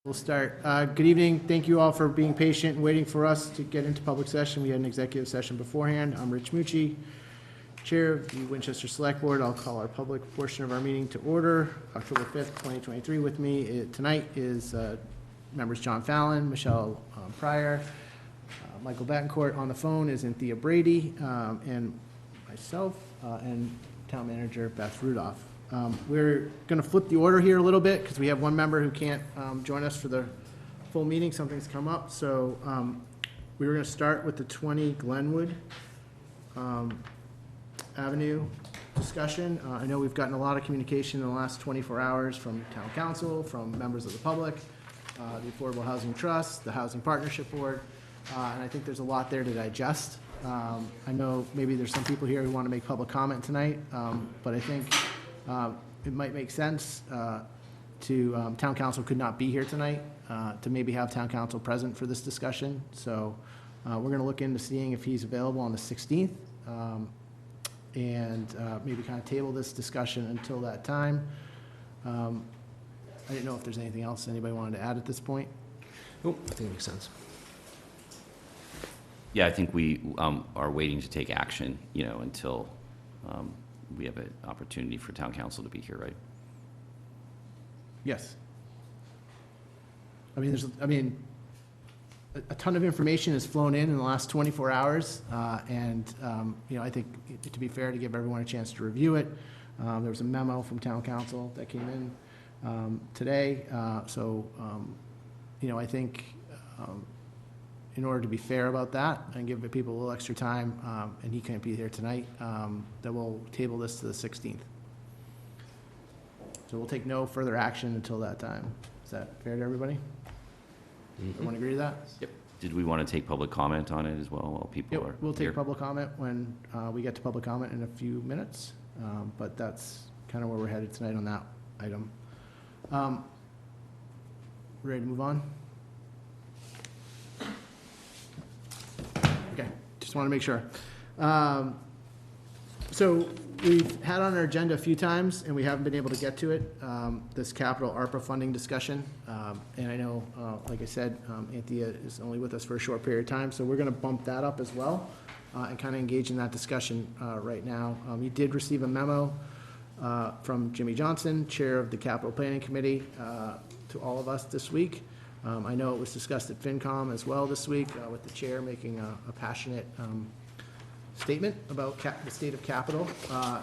We'll start. Good evening. Thank you all for being patient and waiting for us to get into public session. We had an executive session beforehand. I'm Rich Mucci, Chair of the Winchester Select Board. I'll call our public portion of our meeting to order. October 5th, 2023. With me tonight is members John Fallon, Michelle Pryor, Michael Betancourt. On the phone is Anthea Brady, and myself, and Town Manager Beth Rudolph. We're going to flip the order here a little bit because we have one member who can't join us for the full meeting. Something's come up. So we were going to start with the 20 Glenwood Avenue discussion. I know we've gotten a lot of communication in the last 24 hours from Town Council, from members of the public, the Affordable Housing Trust, the Housing Partnership Board, and I think there's a lot there to digest. I know maybe there's some people here who want to make public comment tonight, but I think it might make sense to, Town Council could not be here tonight, to maybe have Town Council present for this discussion. So we're going to look into seeing if he's available on the 16th, and maybe kind of table this discussion until that time. I didn't know if there's anything else anybody wanted to add at this point. Oh, I think it makes sense. Yeah, I think we are waiting to take action, until we have an opportunity for Town Council to be here, right? Yes. I mean, a ton of information has flown in the last 24 hours, and I think to be fair, to give everyone a chance to review it. There was a memo from Town Council that came in today, so I think in order to be fair about that and give people a little extra time, and he can't be here tonight, that we'll table this to the 16th. So we'll take no further action until that time. Is that fair to everybody? Everyone agree to that? Yep. Did we want to take public comment on it as well while people are here? We'll take public comment when we get to public comment in a few minutes, but that's kind of where we're headed tonight on that item. Ready to move on? Okay, just want to make sure. So we've had on our agenda a few times, and we haven't been able to get to it, this capital ARPA funding discussion. And I know, like I said, Anthea is only with us for a short period of time, so we're going to bump that up as well and kind of engage in that discussion right now. You did receive a memo from Jimmy Johnson, Chair of the Capital Planning Committee, to all of us this week. I know it was discussed at FinCom as well this week, with the chair making a passionate statement about the state of capital.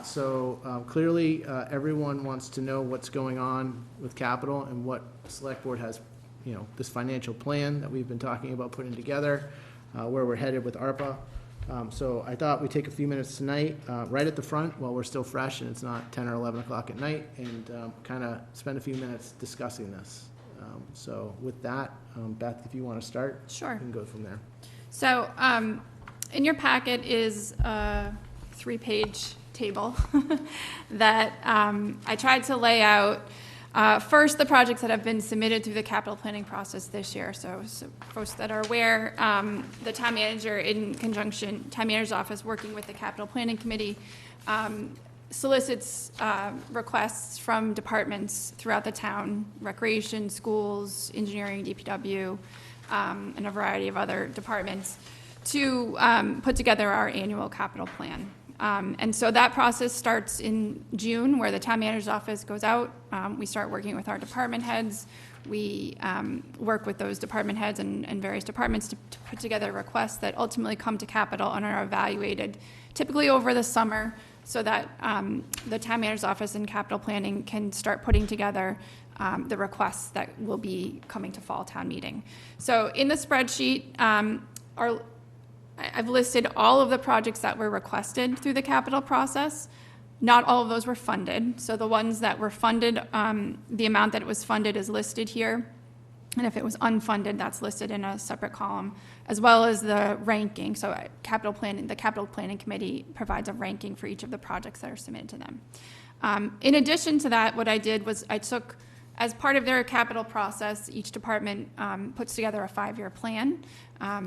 So clearly everyone wants to know what's going on with capital and what the Select Board has, this financial plan that we've been talking about putting together, where we're headed with ARPA. So I thought we'd take a few minutes tonight, right at the front while we're still fresh and it's not 10 or 11 o'clock at night, and kind of spend a few minutes discussing this. So with that, Beth, if you want to start, sure, we can go from there. So in your packet is a 3-page table that I tried to lay out first the projects that have been submitted through the capital planning process this year. So folks that are aware, the town manager in conjunction, town manager's office working with the capital planning committee, solicits requests from departments throughout the town, recreation, schools, engineering, DPW, and a variety of other departments, to put together our annual capital plan. And so that process starts in June, where the town manager's office goes out. We start working with our department heads. We work with those department heads and various departments to put together requests that ultimately come to capital and are evaluated typically over the summer, so that the town manager's office and capital planning can start putting together the requests that will be coming to fall town meeting. So in the spreadsheet, I've listed all of the projects that were requested through the capital process. Not all of those were funded. So the ones that were funded, the amount that it was funded is listed here. And if it was unfunded, that's listed in a separate column, as well as the ranking. So the capital planning committee provides a ranking for each of the projects that are submitted to them. In addition to that, what I did was I took, as part of their capital process, each department puts together a 5-year plan.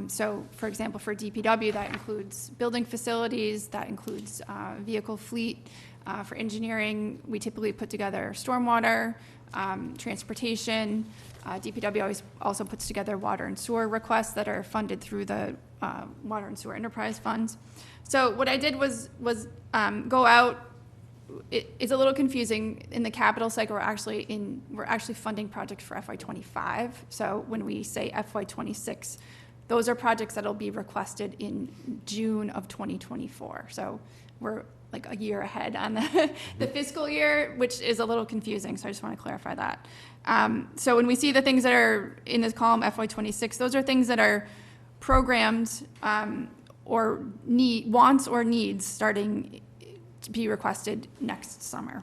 So for example, for DPW, that includes building facilities, that includes vehicle fleet, For engineering, we typically put together stormwater, transportation. DPW always also puts together water and sewer requests that are funded through the Water and Sewer Enterprise Funds. So what I did was go out. It's a little confusing. In the capital cycle, we're actually funding projects for FY25. So when we say FY26, those are projects that'll be requested in June of 2024. So we're like a year ahead on the fiscal year, which is a little confusing. So I just want to clarify that. So when we see the things that are in this column, FY26, those are things that are programmed or wants or needs starting to be requested next summer.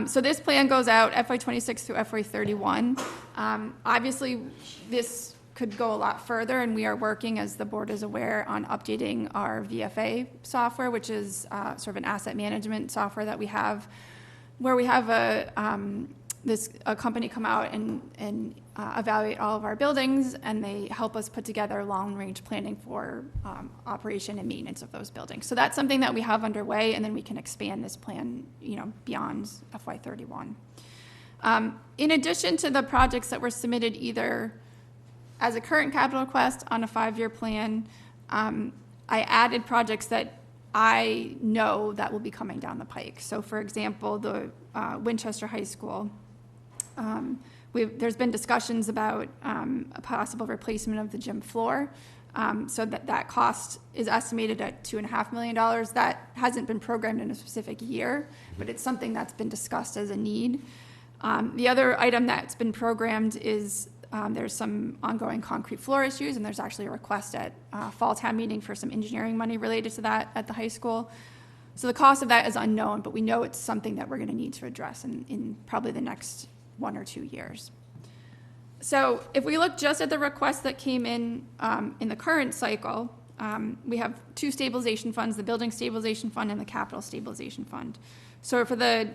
So this plan goes out FY26 through FY31. Obviously, this could go a lot further, and we are working, as the board is aware, on updating our VFA software, which is sort of an asset management software that we have, where we have a company come out and evaluate all of our buildings, and they help us put together long-range planning for operation and maintenance of those buildings. So that's something that we have underway, and then we can expand this plan, beyond FY31. In addition to the projects that were submitted either as a current capital request on a 5-year plan, I added projects that I know that will be coming down the pike. So for example, the Winchester High School, there's been discussions about a possible replacement of the gym floor. So that cost is estimated at $2.5 million. That hasn't been programmed in a specific year, but it's something that's been discussed as a need. The other item that's been programmed is there's some ongoing concrete floor issues, and there's actually a request at fall town meeting for some engineering money related to that at the high school. So the cost of that is unknown, but we know it's something that we're going to need to address in probably the next 1 or 2 years. So if we look just at the requests that came in the current cycle, we have 2 stabilization funds, the Building Stabilization Fund and the Capital Stabilization Fund. So for the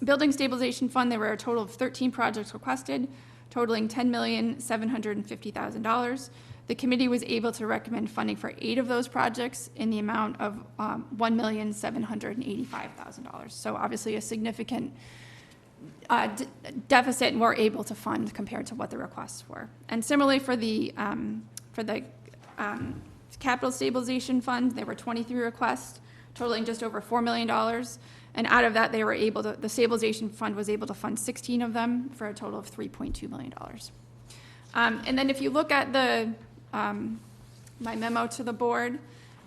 Building Stabilization Fund, there were a total of 13 projects requested, totaling $10,750,000. The committee was able to recommend funding for 8 of those projects in the amount of $1,785,000. So obviously a significant deficit, and we're able to fund compared to what the requests were. And similarly for the Capital Stabilization Fund, there were 23 requests, totaling just over $4 million. And out of that, the Stabilization Fund was able to fund 16 of them for a total of $3.2 million. And then if you look at my memo to the board,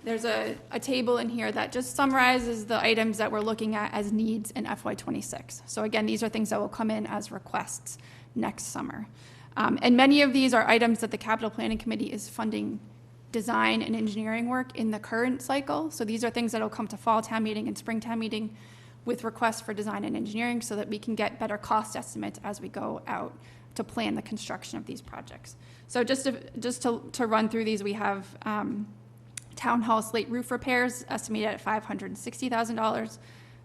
there's a table in here that just summarizes the items that we're looking at as needs in FY26. So again, these are things that will come in as requests next summer. And many of these are items that the Capital Planning Committee is funding design and engineering work in the current cycle. So these are things that will come to fall town meeting and spring town meeting with requests for design and engineering so that we can get better cost estimates as we go out to plan the construction of these projects. So just to run through these, we have Town Hall slate roof repairs estimated at $560,000,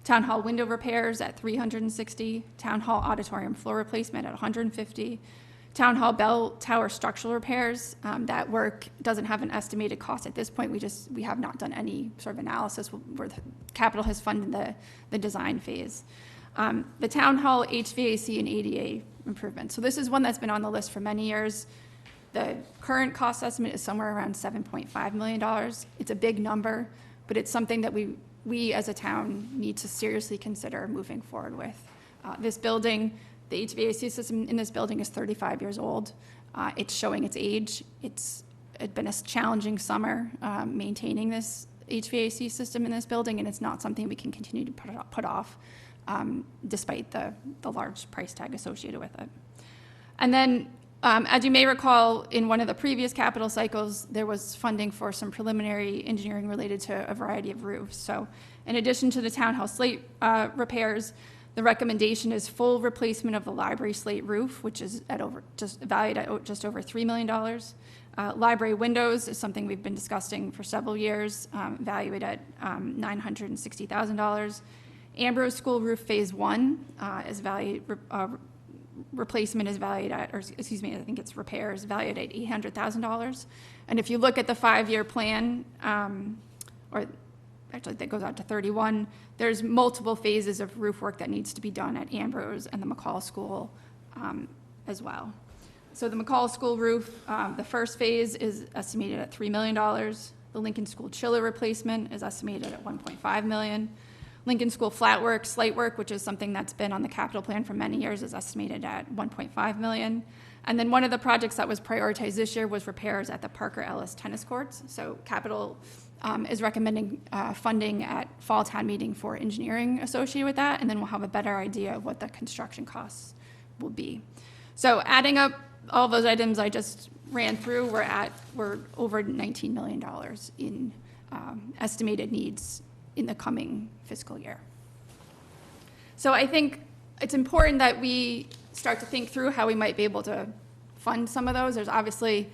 Town Hall window repairs at $360,000, Town Hall auditorium floor replacement at $150,000, Town Hall bell tower structural repairs. That work doesn't have an estimated cost at this point. We have not done any sort of analysis where the capital has funded the design phase. The Town Hall HVAC and ADA improvements. So this is one that's been on the list for many years. The current cost estimate is somewhere around $7.5 million. It's a big number, but it's something that we as a town need to seriously consider moving forward with. This building, the HVAC system in this building is 35 years old. It's showing its age. It's been a challenging summer maintaining this HVAC system in this building, and it's not something we can continue to put off despite the large price tag associated with it. And then, as you may recall, in one of the previous capital cycles, there was funding for some preliminary engineering related to a variety of roofs. So in addition to the Town Hall slate repairs, the recommendation is full replacement of the library slate roof, which is valued at just over $3 million. Library windows is something we've been discussing for several years, valued at $960,000. Ambrose School roof phase 1 is valued, replacement is valued at, or excuse me, I think it's repairs valued at $800,000. And if you look at the 5-year plan, or actually that goes out to 31. There's multiple phases of roof work that needs to be done at Ambrose and the McCall School as well. So the McCall School roof, the first phase is estimated at $3 million. The Lincoln School chiller replacement is estimated at $1.5 million. Lincoln School flat work, slight work, which is something that's been on the capital plan for many years, is estimated at $1.5 million. And then one of the projects that was prioritized this year was repairs at the Parker Ellis tennis courts. So capital is recommending funding at fall town meeting for engineering associated with that, and then we'll have a better idea of what the construction costs will be. So adding up all those items I just ran through, we're over $19 million in estimated needs in the coming fiscal year. So I think it's important that we start to think through how we might be able to fund some of those. There's obviously,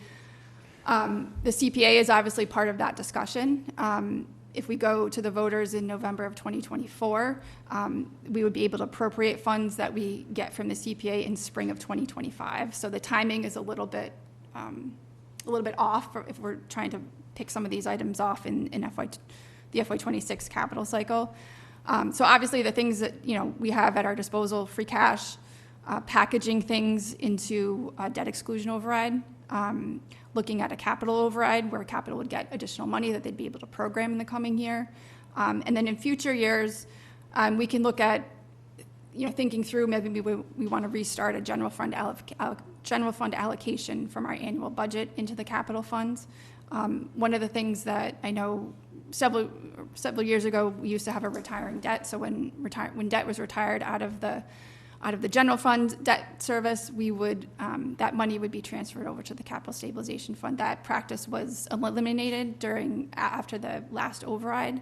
the CPA is obviously part of that discussion. If we go to the voters in November of 2024, we would be able to appropriate funds that we get from the CPA in spring of 2025. So the timing is a little bit off if we're trying to pick some of these items off in the FY26 capital cycle. So obviously the things that, we have at our disposal, free cash, packaging things into a debt exclusion override, looking at a capital override where capital would get additional money that they'd be able to program in the coming year. And then in future years, we can look at, thinking through maybe we want to restart a general fund allocation from our annual budget into the capital funds. One of the things that I know several years ago, we used to have a retiring debt. So when debt was retired out of the general fund debt service, we would that money would be transferred over to the capital stabilization fund. That practice was eliminated after the last override,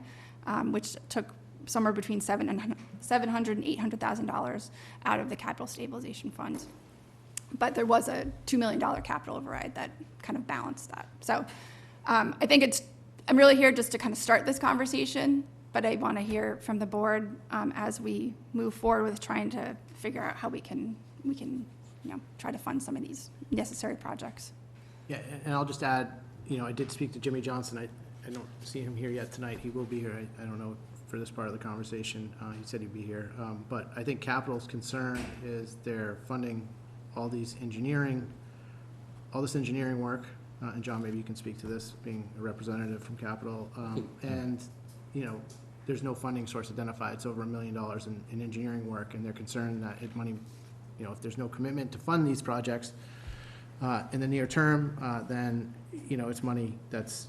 which took somewhere between $700,000 and $800,000 out of the capital stabilization fund. But there was a $2 million capital override that kind of balanced that. So I think I'm really here just to kind of start this conversation, but I want to hear from the board as we move forward with trying to figure out how we can try to fund some of these necessary projects. Yeah, and I'll just add, I did speak to Jimmy Johnson. I don't see him here yet tonight. He will be here. I don't know for this part of the conversation. He said he'd be here. But I think Capital's concern is they're funding all this engineering work. And John, maybe you can speak to this, being a representative from Capital. And, there's no funding source identified. It's over $1 million in engineering work, and they're concerned that if there's no commitment to fund these projects in the near term, then, it's money that's,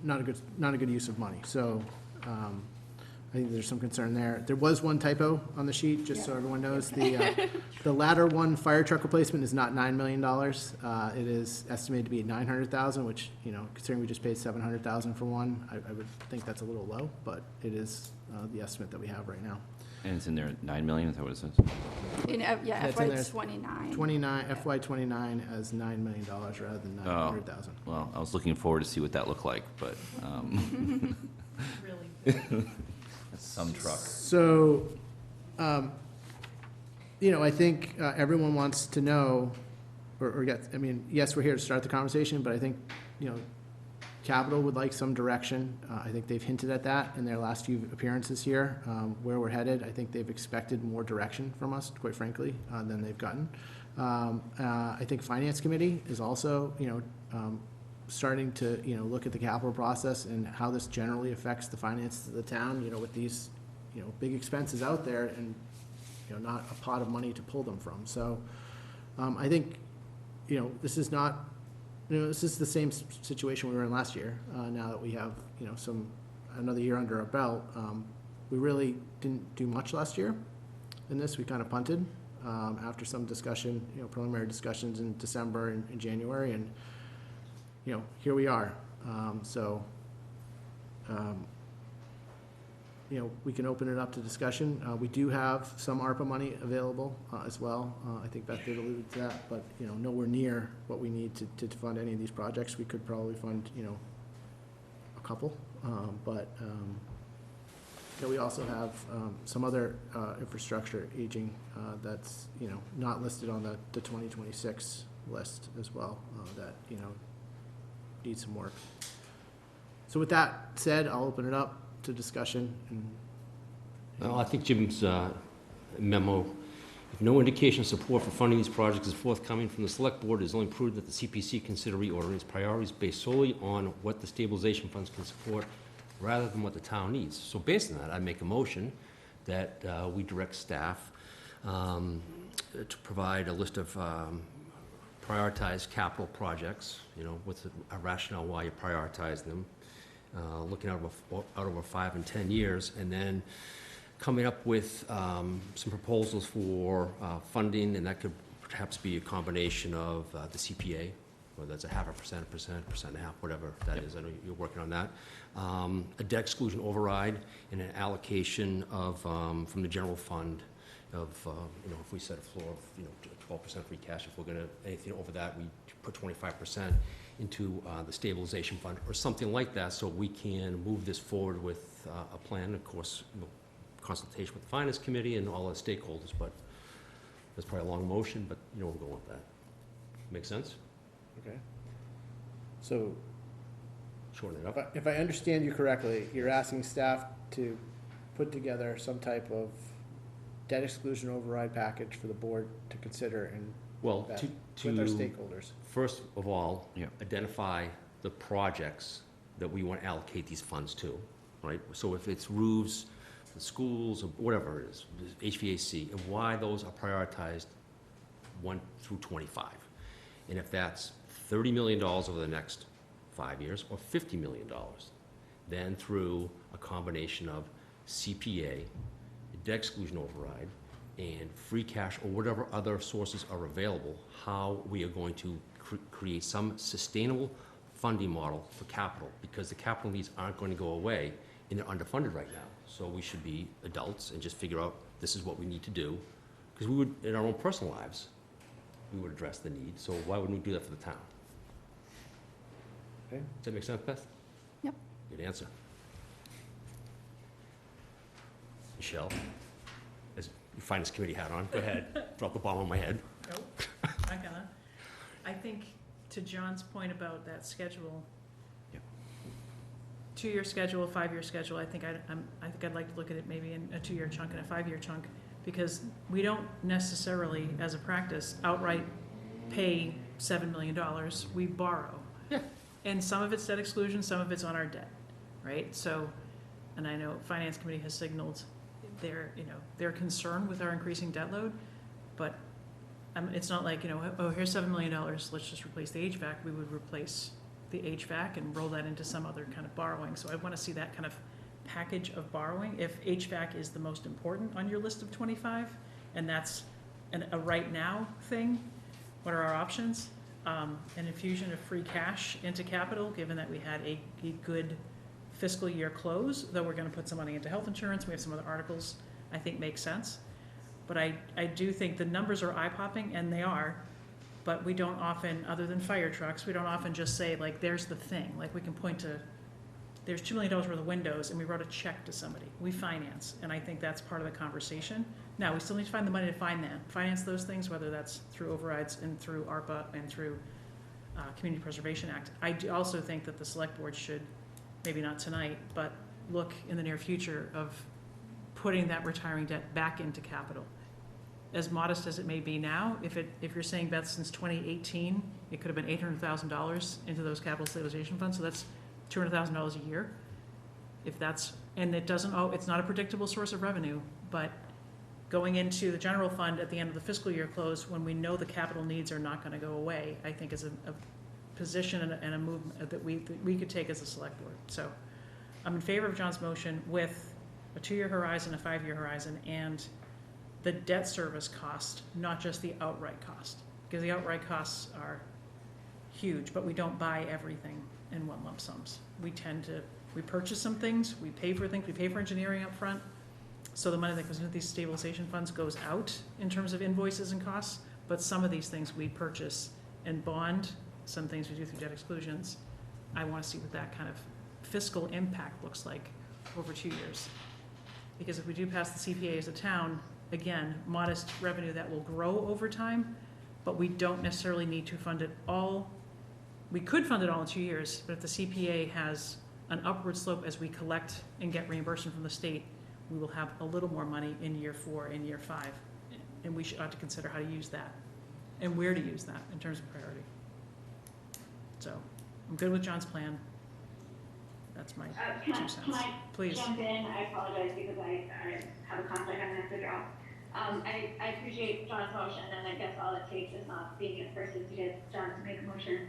not a good use of money. So I think there's some concern there. There was one typo on the sheet, just so everyone knows. The ladder one fire truck replacement is not $9 million. It is estimated to be $900,000, which, considering we just paid $700,000 for one, I would think that's a little low, but it is the estimate that we have right now. And it's in there at $9 million, is that what it says? That's in there. FY29. FY29 as $9 million rather than $900,000. Well, I was looking forward to see what that looked like, but Really? that's some truck. So, I think everyone wants to know, yes, we're here to start the conversation, but I think, Capital would like some direction. I think they've hinted at that in their last few appearances here, where we're headed. I think they've expected more direction from us, quite frankly, than they've gotten. I think Finance Committee is also, starting to, look at the capital process and how this generally affects the finances of the town, with these, big expenses out there and, not a pot of money to pull them from. So I think, this is not, this is the same situation we were in last year. Now that we have, another year under our belt, we really didn't do much last year in this. We kind of punted after some discussion, preliminary discussions in December and in January, and here we are. We can open it up to discussion. We do have some ARPA money available as well. I think Beth did allude to that, but, nowhere near what we need to fund any of these projects. We could probably fund, a couple, but we also have some other infrastructure aging that's, not listed on the 2026 list as well, that, needs some work. So with that said, I'll open it up to discussion. I think Jim's memo, if no indication of support for funding these projects is forthcoming from the select board, it is only prudent that the CPC consider reordering its priorities based solely on what the stabilization funds can support rather than what the town needs. So based on that, I make a motion that we direct staff to provide a list of prioritized capital projects, with a rationale why you prioritize them, looking out over 5 and 10 years, and then coming up with some proposals for funding, and that could perhaps be a combination of the CPA, whether that's 0.5%, 1.5%, whatever that is. I know you're working on that. A debt exclusion override and an allocation of, from the general fund of, if we set a floor of, 12% free cash, if we're gonna, anything over that, we put 25% into the stabilization fund or something like that, so we can move this forward with a plan, of course, consultation with the finance committee and all the stakeholders, but that's probably a long motion, but we'll go with that. Make sense? Okay. So Shorten it up. if I understand you correctly, you're asking staff to put together some type of debt exclusion override package for the board to consider and Well, with to our stakeholders. first of all, Yeah. identify the projects that we want to allocate these funds to, right? So if it's roofs, the schools, or whatever it is, HVAC, and why those are prioritized 1 through 25. And if that's $30 million over the next 5 years, or $50 million, then through a combination of CPA, debt exclusion override, and free cash, or whatever other sources are available, how we are going to create some sustainable funding model for capital, because the capital needs aren't going to go away, and they're underfunded right now. So we should be adults and just figure out this is what we need to do, because we would, in our own personal lives, we would address the need, so why wouldn't we do that for the town? Okay. Does that make sense, Beth? Yep. Good answer. Michelle, as your finance committee hat on, go ahead, drop the bomb on my head. Nope, not gonna. I think, to John's point about that schedule, Yep. 2-year schedule, 5-year schedule, I think I'd like to look at it maybe in a 2-year chunk and a 5-year chunk, because we don't necessarily, as a practice, outright pay $7 million, we borrow. Yeah. And some of it's debt exclusion, some of it's on our debt, right? So, and I know Finance Committee has signaled their concern with our increasing debt load, but it's not like, oh, here's $7 million, let's just replace the HVAC. We would replace the HVAC and roll that into some other kind of borrowing. So I want to see that kind of package of borrowing. If HVAC is the most important on your list of 25, and that's a right now thing, what are our options? An infusion of free cash into capital, given that we had a good fiscal year close, though we're going to put some money into health insurance. We have some other articles I think make sense. But I do think the numbers are eye-popping, and they are, but we don't often, other than fire trucks, we don't often just say, like, there's the thing. Like, we can point to, there's $2 million worth of windows, and we wrote a check to somebody. We finance, and I think that's part of the conversation. Now, we still need to find the money to finance those things, whether that's through overrides and through ARPA and through Community Preservation Act. I do also think that the select board should, maybe not tonight, but look in the near future of putting that retiring debt back into capital. As modest as it may be now, if you're saying, Beth, since 2018, it could have been $800,000 into those capital stabilization funds, so that's $200,000 a year. If that's, and it doesn't, it's not a predictable source of revenue, but going into the general fund at the end of the fiscal year close, when we know the capital needs are not going to go away, I think is a position and a movement that we could take as a select board. So I'm in favor of John's motion with a 2-year horizon, a 5-year horizon, and the debt service cost, not just the outright cost, because the outright costs are huge, but we don't buy everything in one lump sums. We purchase some things, we pay for things, we pay for engineering up front, so the money that goes into these stabilization funds goes out in terms of invoices and costs, but some of these things we purchase and bond, some things we do through debt exclusions. I want to see what that kind of fiscal impact looks like over 2 years. Because if we do pass the CPA as a town, again, modest revenue that will grow over time, but we don't necessarily need to fund it all. We could fund it all in 2 years, but if the CPA has an upward slope as we collect and get reimbursement from the state. We will have a little more money in year 4 and year 5, and we should ought to consider how to use that and where to use that in terms of priority. So I'm good with John's plan. That's my 2 cents. Can I Please. jump in? I apologize because I have a conflict I'm gonna have to drop. I appreciate John's motion, and I guess all it takes is not being in person to get John to make a motion.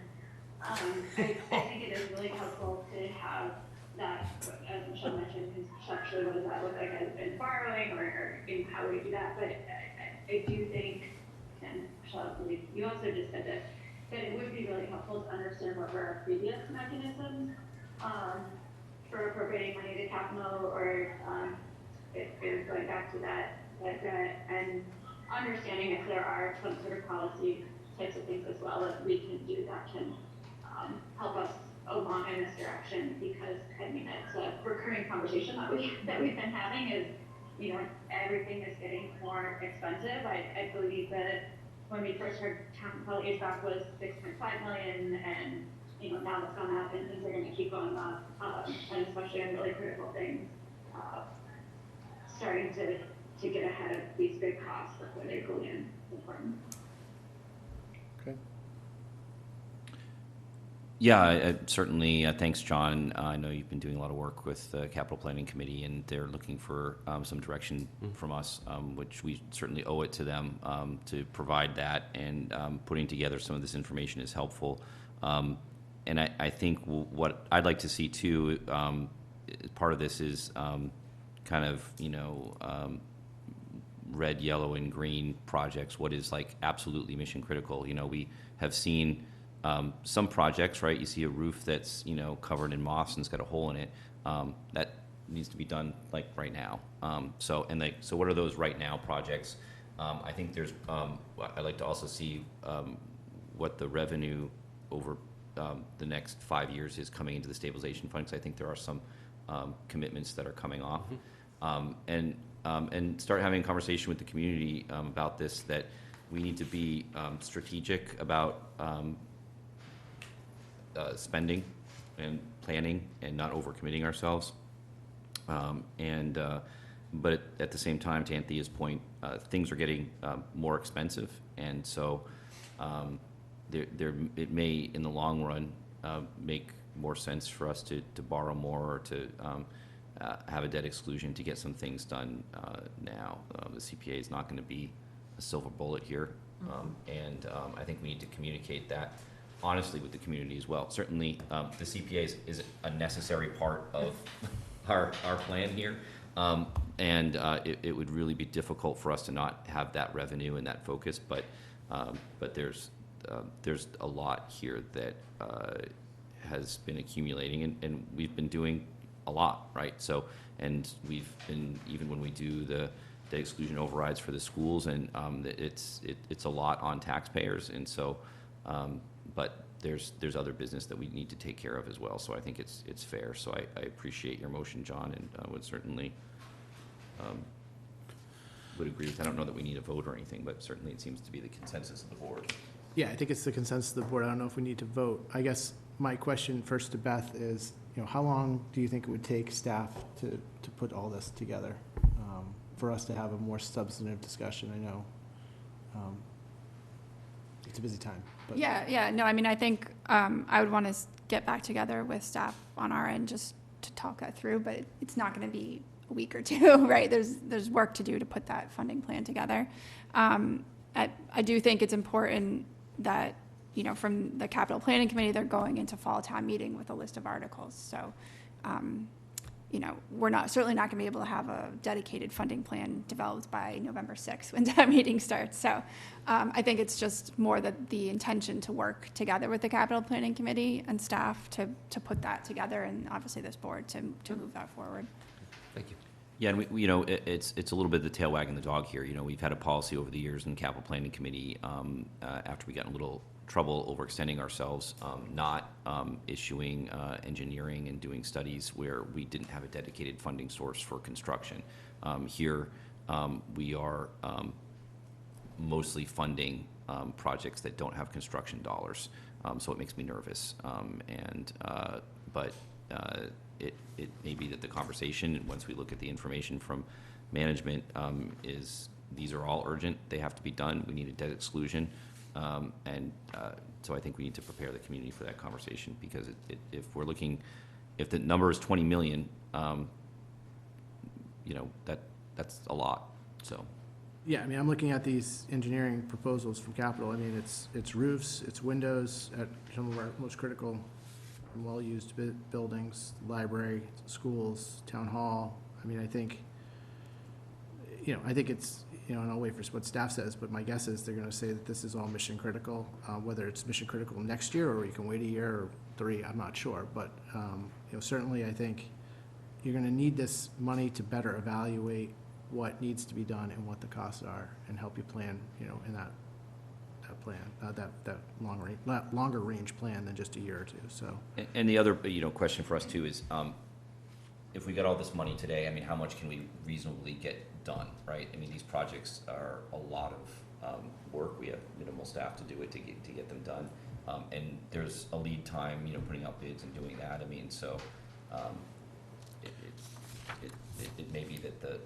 I think it is really helpful to have that, as Michelle mentioned, conceptually, what does that look like as in borrowing, or how would we do that? But I do think, and Michelle, I believe you also just said this, that it would be really helpful to understand what were our previous mechanisms for appropriating money to capital, or if going back to that, and understanding if there are some sort of policy types of things as well that we can do that can help us along in this direction, because I mean it's a recurring conversation that we've been having is, you know, everything is getting more expensive. I believe that when we first heard town hall HVAC was 6.5 million, and you know now it's gone up and things are going to keep going up, and especially on really critical things, starting to get ahead of these big costs before they go in is important. Okay. Yeah, certainly, thanks, John. I know you've been doing a lot of work with the Capital Planning Committee, and they're looking for some direction from us, which we certainly owe it to them to provide that, and putting together some of this information is helpful. And I think what I'd like to see, too, part of this is kind of, you know, red, yellow, and green projects, what is like absolutely mission critical. You know, we have seen some projects, right? You see a roof that's, you know, covered in moss and it's got a hole in it. That needs to be done like right now. So what are those right now projects? I think there's, I'd like to also see what the revenue over the next 5 years is coming into the stabilization fund, because I think there are some commitments that are coming off. And start having a conversation with the community about this, that we need to be strategic about spending and planning and not overcommitting ourselves. But at the same time, to Anthea's point, things are getting more expensive, and so it may, in the long run, make more sense for us to borrow more, or to have a debt exclusion to get some things done now. The CPA is not going to be a silver bullet here, and I think we need to communicate that honestly with the community as well. Certainly, the CPA is a necessary part of our plan here, and it would really be difficult for us to not have that revenue and that focus. But there's a lot here that has been accumulating, and we've been doing a lot, right? So, and we've been, even when we do the exclusion overrides for the schools, and it's a lot on taxpayers, and so, but there's other business that we need to take care of as well. So I think it's fair. So I appreciate your motion, John, and would certainly would agree with. I don't know that we need a vote or anything, but certainly it seems to be the consensus of the board. Yeah, I think it's the consensus of the board. I don't know if we need to vote. I guess my question first to Beth is, you know, how long do you think it would take staff to put all this together, for us to have a more substantive discussion? I know it's a busy time. But. Yeah, no, I mean, I think I would want to get back together with staff on our end just to talk that through, but it's not going to be a week or two, right? There's work to do to put that funding plan together. I do think it's important that, you know, from the capital planning committee, they're going into fall town meeting with a list of articles. So, you know, we're certainly not going to be able to have a dedicated funding plan developed by November 6th when town meeting starts. So I think it's just more the intention to work together with the capital planning committee and staff to put that together, and obviously this board to move that forward. Thank you. Yeah, and we you know, it's a little bit the tail wagging the dog here. You know, we've had a policy over the years in the capital planning committee, after we got in a little trouble overextending ourselves, not issuing engineering and doing studies where we didn't have a dedicated funding source for construction. Here, we are mostly funding projects that don't have construction dollars, so it makes me nervous. it may be that the conversation, and once we look at the information from management, is these are all urgent, they have to be done, we need a debt exclusion. So I think we need to prepare the community for that conversation, because if we're looking, if the number is 20 million, you know, that's a lot, so. Yeah, I mean, I'm looking at these engineering proposals from capital. I mean, it's roofs, it's windows at some of our most critical and well-used buildings, library, schools, town hall. I mean, I think it's, and I'll wait for what staff says, but my guess is they're gonna say that this is all mission critical, whether it's mission critical next year, or you can wait a year or 3, I'm not sure. But, certainly I think you're gonna need this money to better evaluate what needs to be done and what the costs are, and help you plan, in that plan, that longer range plan than just a year or 2, so. And the other, question for us too is, if we got all this money today, I mean, how much can we reasonably get done, right? I mean, these projects are a lot of work. We have minimal staff to do it, to get them done. And there's a lead time, putting out bids and doing that. I mean, so it may be that the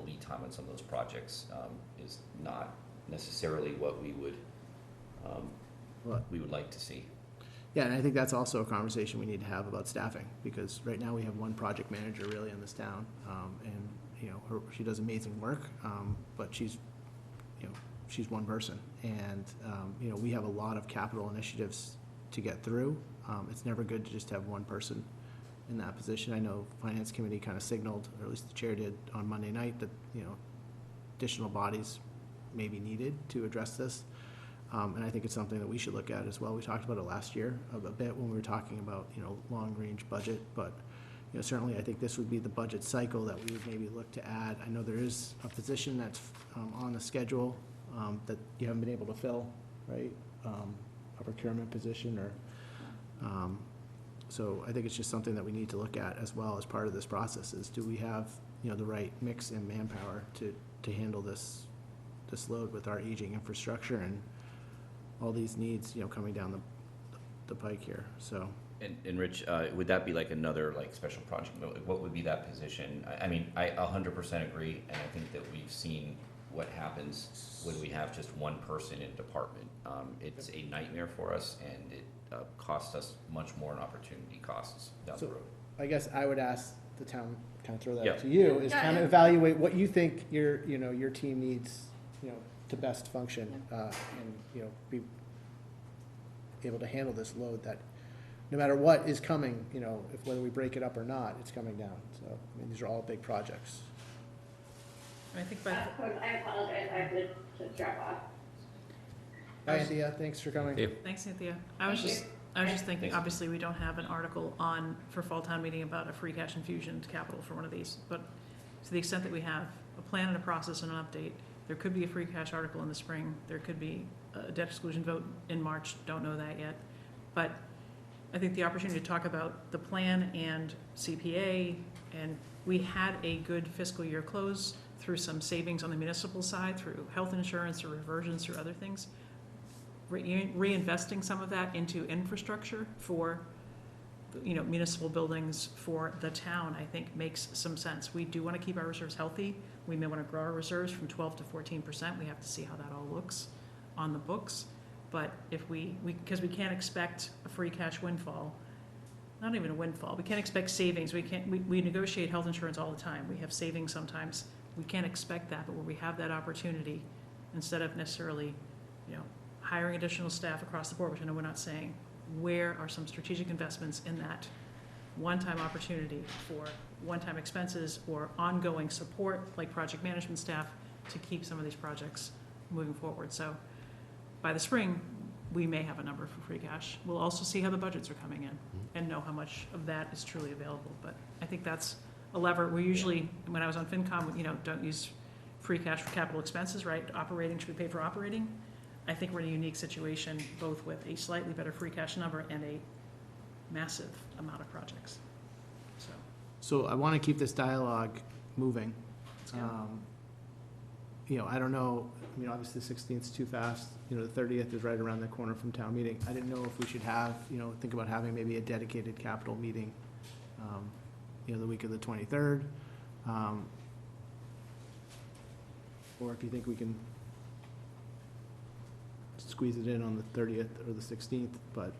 lead time on some of those projects is not necessarily what we would like to see. Yeah, and I think that's also a conversation we need to have about staffing, because right now we have one project manager really in this town, and, she does amazing work, but she's one person, and, we have a lot of capital initiatives to get through. It's never good to just have one person in that position. I know Finance Committee kind of signaled, or at least the chair did on Monday night, that, additional bodies may be needed to address this. And I think it's something that we should look at as well. We talked about it last year a bit when we were talking about, long-range budget, but, certainly I think this would be the budget cycle that we would maybe look to add. I know there is a position that's on the schedule that you haven't been able to fill, right? A procurement position, or, so I think it's just something that we need to look at as well as part of this process, is do we have, the right mix and manpower to handle this load with our aging infrastructure and all these needs, coming down the pike here, so. And Rich, would that be like another special project? What would be that position? I mean, I 100% agree, and I think that we've seen what happens when we have just one person in a department. It's a nightmare for us, and it costs us much more in opportunity costs down the road. I guess I would ask the town, kind of throw that Yeah. to you, is Yeah, kind of yeah. evaluate what you think your team needs, to best function, and, be able to handle this load that, no matter what is coming, if whether we break it up or not, it's coming down. So, I mean, these are all big projects. I think Of course, I apologize, I have to drop off. Hi, Anthea, thanks for coming. Yeah. Thanks, Cynthia. I was just thinking, Thanks. obviously, we don't have an article for fall town meeting about a free cash infusion to capital for one of these, but to the extent that we have a plan and a process and an update, there could be a free cash article in the spring, there could be a debt exclusion vote in March, don't know that yet. But I think the opportunity to talk about the plan and CPA, and we had a good fiscal year close through some savings on the municipal side, through health insurance or reversions, through other things. Reinvesting some of that into infrastructure for, municipal buildings for the town, I think makes some sense. We do want to keep our reserves healthy. We may want to grow our reserves from 12 to 14%. We have to see how that all looks on the books. But if because we can't expect a free cash windfall, not even a windfall, we can't expect savings. We negotiate health insurance all the time. We have savings sometimes. We can't expect that, but where we have that opportunity, instead of necessarily, hiring additional staff across the board, which I know we're not saying, where are some strategic investments in that one-time opportunity for one-time expenses or ongoing support, like project management staff, to keep some of these projects moving forward. So by the spring, we may have a number for free cash. We'll also see how the budgets are coming in and know how much of that is truly available. But I think that's a lever. We usually, when I was on FinCom, don't use free cash for capital expenses, right? Operating should be paid for operating. I think we're in a unique situation, both with a slightly better free cash number and a massive amount of projects. So I want to keep this dialogue moving. Let's go. I don't know, obviously the 16th is too fast, the 30th is right around the corner from town meeting. I didn't know if we should have, think about having maybe a dedicated capital meeting, the week of the 23rd. Or if you think we can squeeze it in on the 30th or the 16th, but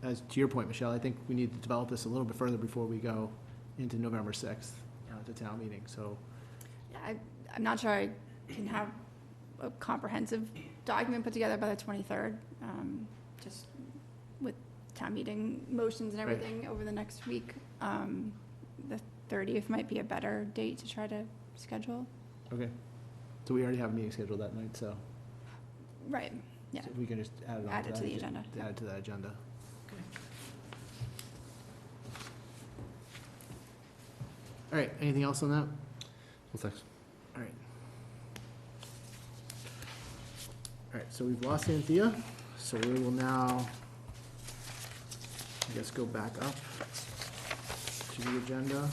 as to your point, Michelle, I think we need to develop this a little bit further before we go into November 6th to town meeting, so. Yeah, I'm not sure I can have a comprehensive document put together by the 23rd, just with town meeting motions and Right. everything over the next week. The 30th might be a better date to try to schedule. Okay. So we already have a meeting scheduled that night, so. Right, yeah. So we can just add it on Add to it that to the agenda. Add it to that agenda. Okay. All right, anything else on that? Well, thanks. All right. All right, so we've lost Anthea, so we will now, I guess, go back up to the agenda.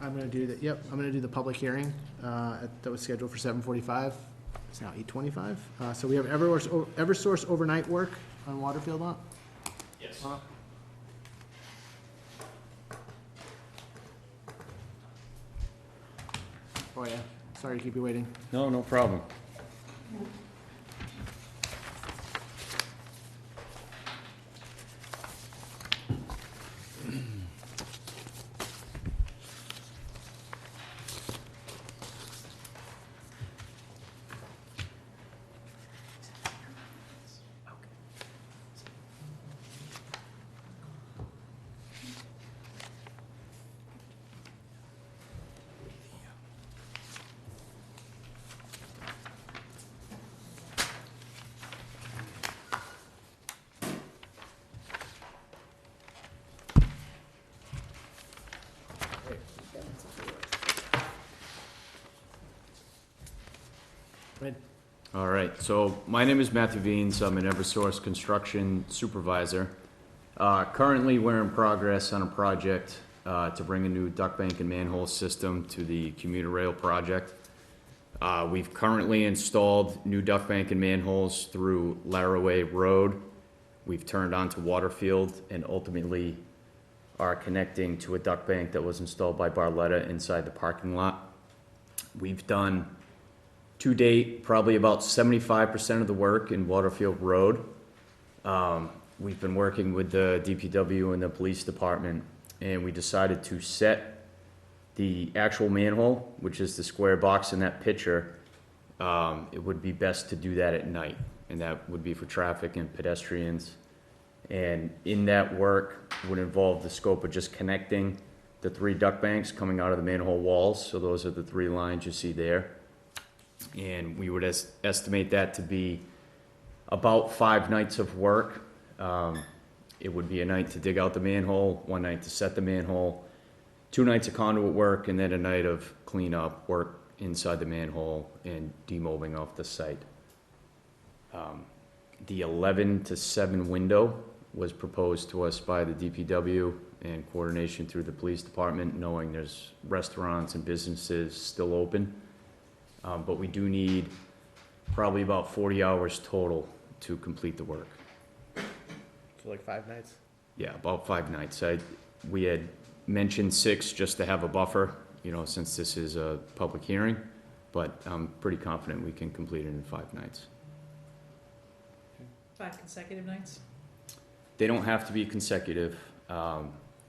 I'm gonna do the, I'm gonna do the public hearing, that was scheduled for 7:45. It's now 8:25. So we have Eversource overnight work on Waterfield lot? Yes. Oh, yeah, sorry to keep you waiting. No, no problem. Right. All right, so my name is Matthew Veens. I'm an Eversource construction supervisor. Currently, we're in progress on a project to bring a new duct bank and manhole system to the commuter rail project. We've currently installed new duct bank and manholes through Laraway Road. We've turned onto Waterfield and ultimately are connecting to a duct bank that was installed by Barletta inside the parking lot. We've done, to date, probably about 75% of the work in Waterfield Road. We've been working with the DPW and the police department, and we decided to set the actual manhole, which is the square box in that picture. It would be best to do that at night, and that would be for traffic and pedestrians. And in that work would involve the scope of just connecting the 3 duct banks coming out of the manhole walls. So those are the 3 lines you see there. And we would estimate that to be about 5 nights of work. It would be a night to dig out the manhole, 1 night to set the manhole, 2 nights of conduit work, and then a night of cleanup work inside the manhole and demobbing off the site. The 11 to 7 window was proposed to us by the DPW in coordination through the police department, knowing there's restaurants and businesses still open. But we do need probably about 40 hours total to complete the work. So like 5 nights? Yeah, about 5 nights. We had mentioned 6 just to have a buffer, since this is a public hearing, but I'm pretty confident we can complete it in 5 nights. 5 consecutive nights? They don't have to be consecutive.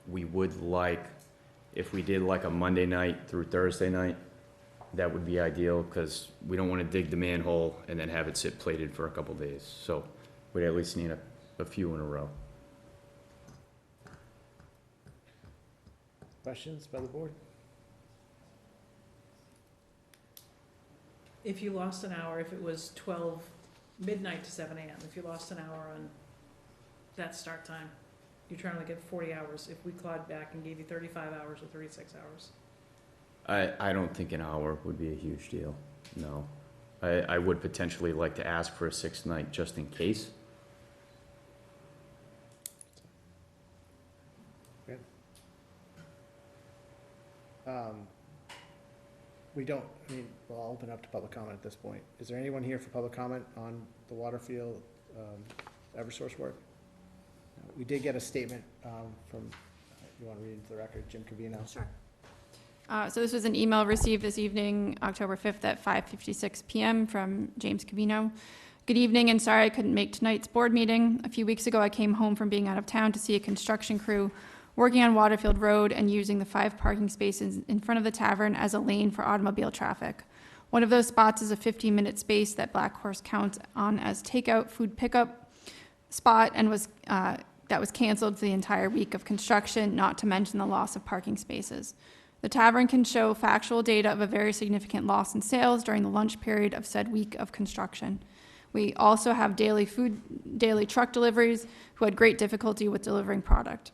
We would like, if we did like a Monday night through Thursday night, that would be ideal, because we don't want to dig the manhole and then have it sit plated for a couple days. So we'd at least need a few in a row. Questions by the board? If you lost an hour, if it was midnight to 7 a.m., if you lost an hour on that start time, you're trying to get 40 hours. If we clawed back and gave you 35 hours or 36 hours. I don't think an hour would be a huge deal, no. I would potentially like to ask for a 6th night just in case. We'll open up to public comment at this point. Is there anyone here for public comment on the Waterfield, Eversource work? No. we did get a statement from, you want to read into the record, Jim Cavino? Sure. So this was an email received this evening, October 5th at 5:56 PM from James Cavino. Good evening, and sorry I couldn't make tonight's board meeting. A few weeks ago, I came home from being out of town to see a construction crew working on Waterfield Road and using the 5 parking spaces in front of the tavern as a lane for automobile traffic. One of those spots is a 15-minute space that Black Horse counts on as takeout food pickup spot and that was canceled for the entire week of construction, not to mention the loss of parking spaces. The tavern can show factual data of a very significant loss in sales during the lunch period of said week of construction. We also have daily truck deliveries who had great difficulty with delivering product.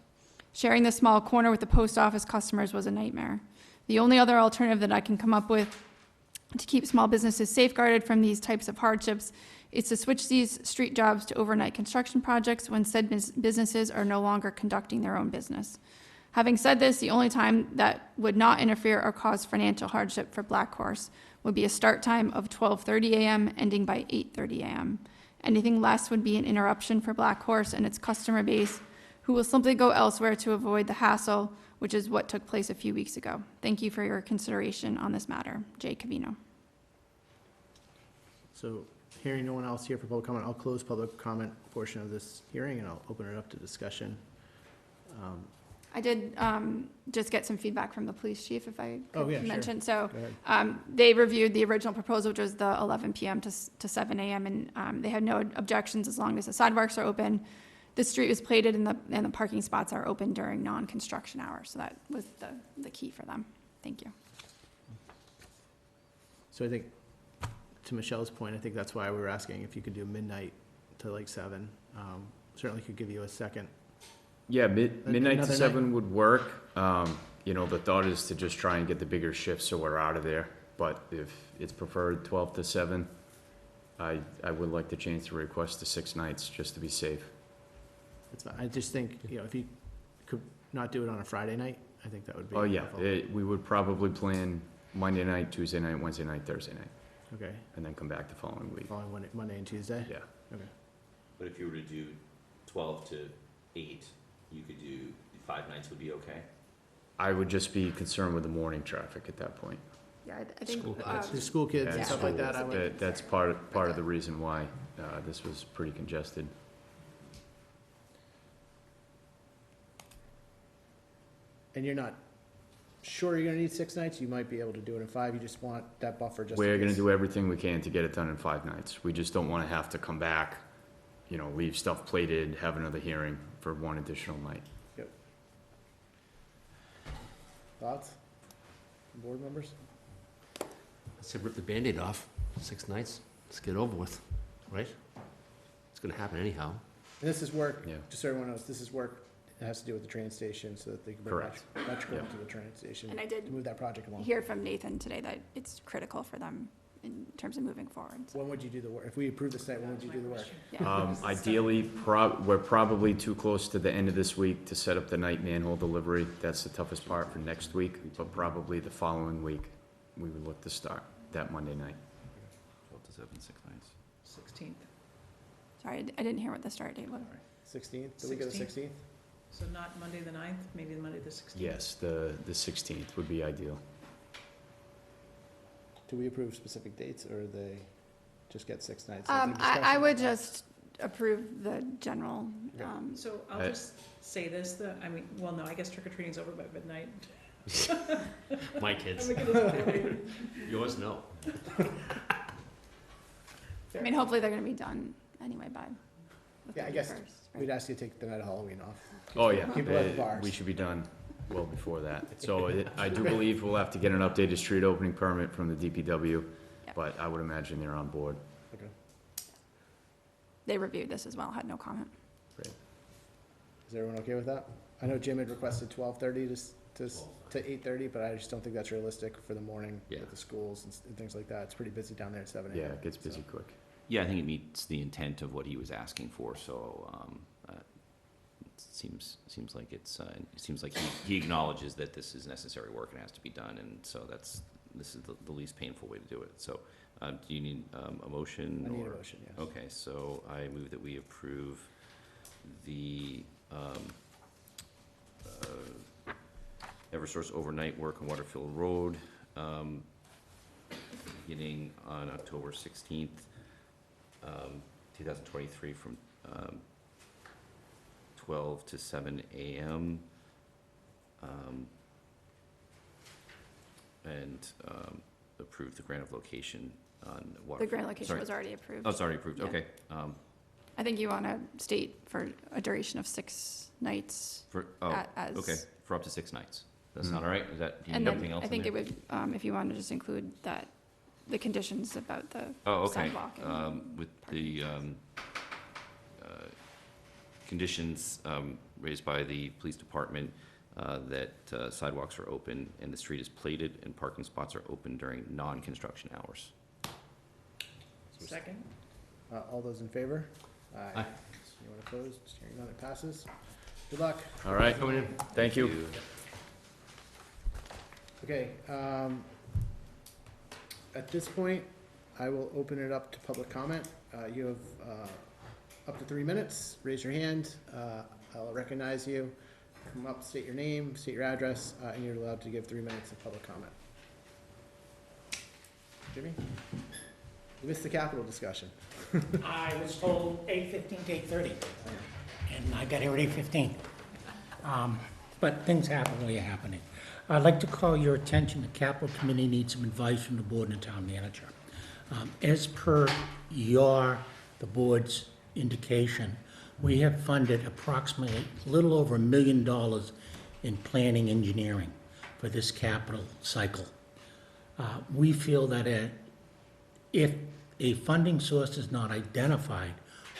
Sharing this small corner with the post office customers was a nightmare. The only other alternative that I can come up with to keep small businesses safeguarded from these types of hardships is to switch these street jobs to overnight construction projects when said businesses are no longer conducting their own business. Having said this, the only time that would not interfere or cause financial hardship for Black Horse would be a start time of 12:30 a.m., ending by 8:30 a.m. Anything less would be an interruption for Black Horse and its customer base, who will simply go elsewhere to avoid the hassle, which is what took place a few weeks ago. Thank you for your consideration on this matter. Jay Cavino. So, hearing no one else here for public comment, I'll close public comment portion of this hearing, and I'll open it up to discussion. I did just get some feedback from the police chief, if I Oh, yeah, could sure. mention. So Go ahead. they reviewed the original proposal, which was the 11 p.m. to 7 a.m., and they had no objections as long as the sidewalks are open. The street was plated and the parking spots are open during non-construction hours. So that was the key for them. Thank you. So I think, to Michelle's point, I think that's why we were asking if you could do midnight to like 7. Certainly could give you a second. Yeah, midnight Another to night. 7 would work. You know, the thought is to just try and get the bigger shifts so we're out of there. But if it's preferred 12 to 7, I would like to change the request to 6 nights, just to be safe. It's fine. I just think, if you could not do it on a Friday night, I think that would be. Oh, yeah, helpful. we would probably plan Monday night, Tuesday night, Wednesday night, Thursday night, Okay, and then come back the following week. following Monday and Tuesday? Yeah. Okay. But if you were to do 12 to 8, you could do 5 nights would be okay? I would just be concerned with the morning traffic at that point. Yeah, I think School kids. The school kids Yeah, and stuff like that, I would, That's part of the reason why this was pretty congested. and you're not sure you're gonna need 6 nights, you might be able to do it in 5, you just want that buffer just in We're gonna case. do everything we can to get it done in 5 nights. We just don't wanna have to come back, leave stuff plated, have another hearing for 1 additional night. Thoughts? Board members? I said rip the Band-Aid off, 6 nights, let's get it over with, right? It's gonna happen anyhow. And this is work, Yeah. just so everyone knows, this is work that has to do with the train station, so that they can bring Correct. electrical Yeah. into the train station. And I To did move that project along. hear from Nathan today that it's critical for them in terms of moving forward. So, When would you do the work? If we approve this tonight, when would you do the work? yeah. Ideally, we're probably too close to the end of this week to set up the night manhole delivery. That's the toughest part for next week, but probably the following week, we would look to start that Monday night. 12 to 7, 6 nights. 16th. Sorry, I didn't hear what the start date was. 16th, the week of the 16th? So not Monday the 9th, maybe Monday the 16th? Yes, the 16th would be ideal. Do we approve specific dates, or they just get 6 nights? I would just approve the general, Okay. So I'll I- just say this, well, no, I guess trick or treating's over by midnight. My kids, I'm gonna- yours, no. I mean, hopefully they're gonna be done anyway by the Yeah, I guess 31st, right? We'd ask you to take the night of Halloween off. Oh, yeah. People at the bars. We should be done well before that. So I do believe we'll have to get an updated street opening permit from the DPW, Yep. but I would imagine they're on board. Okay. They reviewed this as well, had no comment. Is everyone okay with that? I know Jim had requested 12:30 to 8:30, but I just don't think that's realistic for the morning Yeah. with the schools and things like that. It's pretty busy down there at 7 Yeah, a.m. it gets busy quick. Yeah, I think it meets the intent of what he was asking for, so, it seems like it seems like he acknowledges that this is necessary work and has to be done, and so this is the least painful way to do it. So, do you need, a motion? I need a or- motion, yes. Okay, so I move that we approve the Eversource overnight work on Waterfield Road, beginning on October 16th, 2023, from 12 to 7 a.m. And approve the grant of location on The grant location sorry. was already approved. Oh, it's already approved, Yeah. okay. I think you want to state for a duration of 6 nights. As. Okay, for up to 6 nights. That's Mhm. not all right? Is that, do you And need then everything else I in think there? it would, if you want to just include that, the conditions about the Oh, okay. sidewalk and With the conditions raised by the police department, that sidewalks are open and the street is plated and parking spots are open during non-construction hours. Second? All those in favor? Aye. Anyone opposed? Hearing none, it passes. Good luck. All right, Coming in. thank you. Okay, at this point, I will open it up to public comment. You have up to 3 minutes. Raise your hand. I'll recognize you. Come up, state your name, state your address, and you're allowed to give 3 minutes of public comment. Jimmy? You missed the capital discussion. I was told 8:15 to 8:30, and I got here at 8:15. But things happen when they're happening. I'd like to call your attention, the capital committee needs some advice from the board and the town manager. As per the board's indication, we have funded approximately a little over $1 million in planning engineering for this capital cycle. We feel that if a funding source is not identified,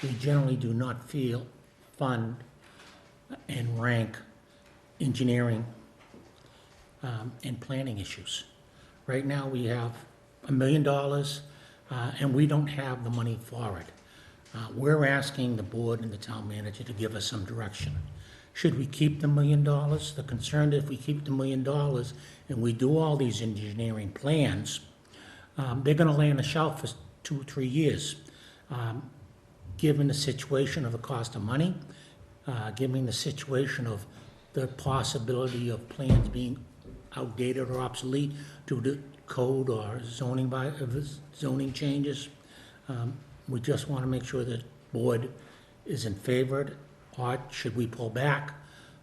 we generally do not fund and rank engineering and planning issues. Right now, we have $1 million, and we don't have the money for it. We're asking the board and the town manager to give us some direction. Should we keep the $1 million? The concern is if we keep the $1 million and we do all these engineering plans, they're gonna lay on the shelf for 2 or 3 years. Given the situation of the cost of money, given the situation of the possibility of plans being outdated or obsolete due to code or zoning changes, we just want to make sure that board is in favor, or should we pull back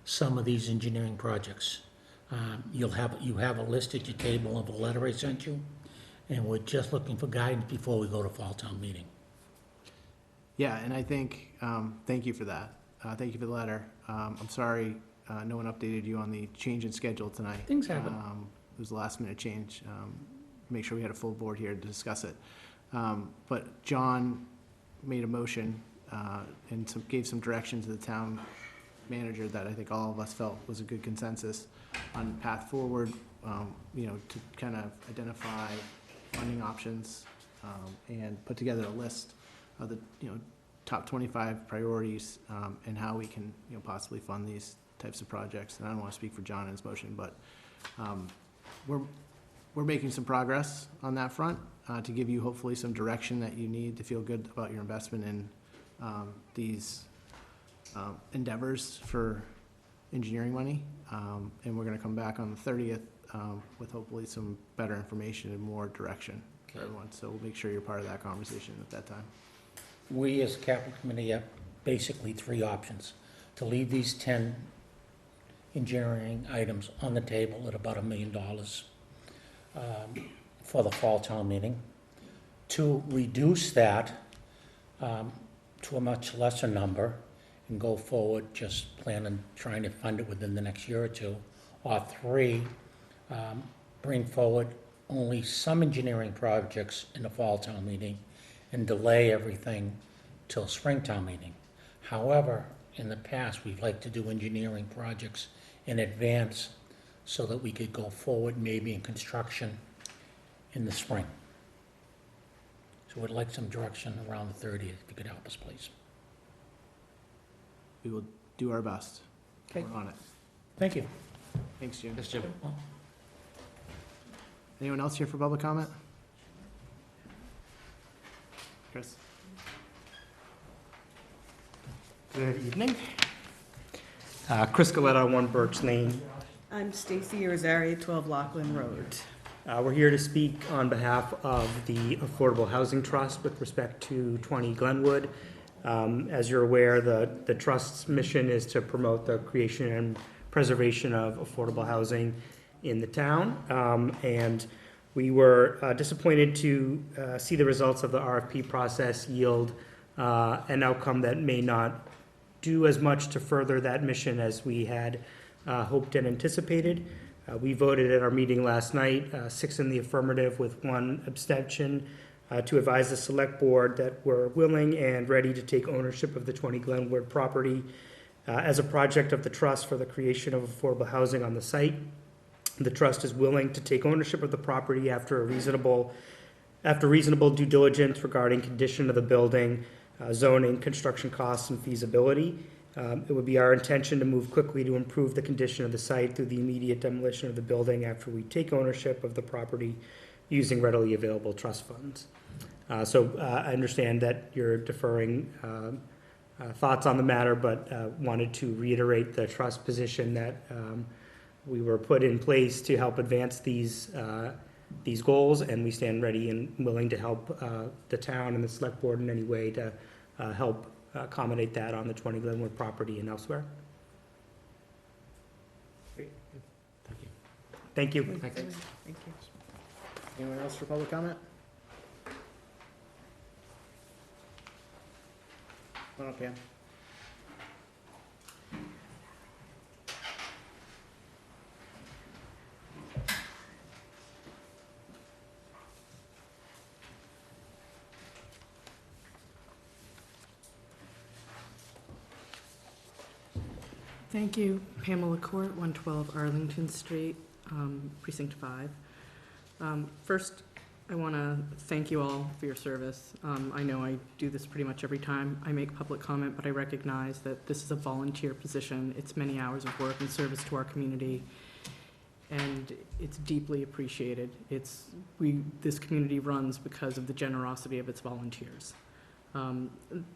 some of these engineering projects? You have a list at your table of a letter I sent you, and we're just looking for guidance before we go to fall town meeting. Yeah, and I think, thank you for that. Thank you for the letter. I'm sorry, no one updated you on the change in schedule tonight. Things happen. It was a last minute change. Make sure we had a full board here to discuss it. But John made a motion, and gave some direction to the town manager that I think all of us felt was a good consensus on path forward, to kind of identify funding options, and put together a list of the, top 25 priorities, and how we can, possibly fund these types of projects. And I don't want to speak for John in his motion, but we're making some progress on that front, to give you hopefully some direction that you need to feel good about your investment in these endeavors for engineering money. And we're gonna come back on the 30th with hopefully some better information and more direction for everyone. So we'll make sure you're part of that conversation at that time. We, as a capital committee, have basically 3 options: to leave these 10 engineering items on the table at about $1 million for the fall town meeting, to reduce that to a much lesser number and go forward, just planning, trying to fund it within the next year or 2, or 3, bring forward only some engineering projects in the fall town meeting and delay everything till spring town meeting. However, in the past, we've liked to do engineering projects in advance so that we could go forward maybe in construction in the spring. So we'd like some direction around the 30th, if you could help us, please. We will do our best. Okay. We're on it. Thank you. Thanks, Jim. Yes, Jim. Anyone else here for public comment? Chris? Good evening. Chris Galetta, 1 Birch Lane. I'm Stacy Rosario, 12 Lockland Road. We're here to speak on behalf of the Affordable Housing Trust with respect to 20 Glenwood. As you're aware, the Trust's mission is to promote the creation and preservation of affordable housing in the town. And we were disappointed to see the results of the RFP process yield an outcome that may not do as much to further that mission as we had hoped and anticipated. We voted at our meeting last night, 6 in the affirmative with 1 abstention, to advise the select board that we're willing and ready to take ownership of the 20 Glenwood property as a project of the trust for the creation of affordable housing on the site. The trust is willing to take ownership of the property after reasonable due diligence regarding condition of the building, zoning, construction costs, and feasibility. It would be our intention to move quickly to improve the condition of the site through the immediate demolition of the building after we take ownership of the property using readily available trust funds. So I understand that you're deferring thoughts on the matter, but wanted to reiterate the trust position that we were put in place to help advance these goals, and we stand ready and willing to help the town and the select board in any way to help accommodate that on the 20 Glenwood property and elsewhere. Thank you. Thank you. Anyone else for public comment? Okay. Thank you. Pamela Court, 112 Arlington Street, Precinct 5. First, I want to thank you all for your service. I know I do this pretty much every time I make public comment, but I recognize that this is a volunteer position. It's many hours of work and service to our community, and it's deeply appreciated. This community runs because of the generosity of its volunteers.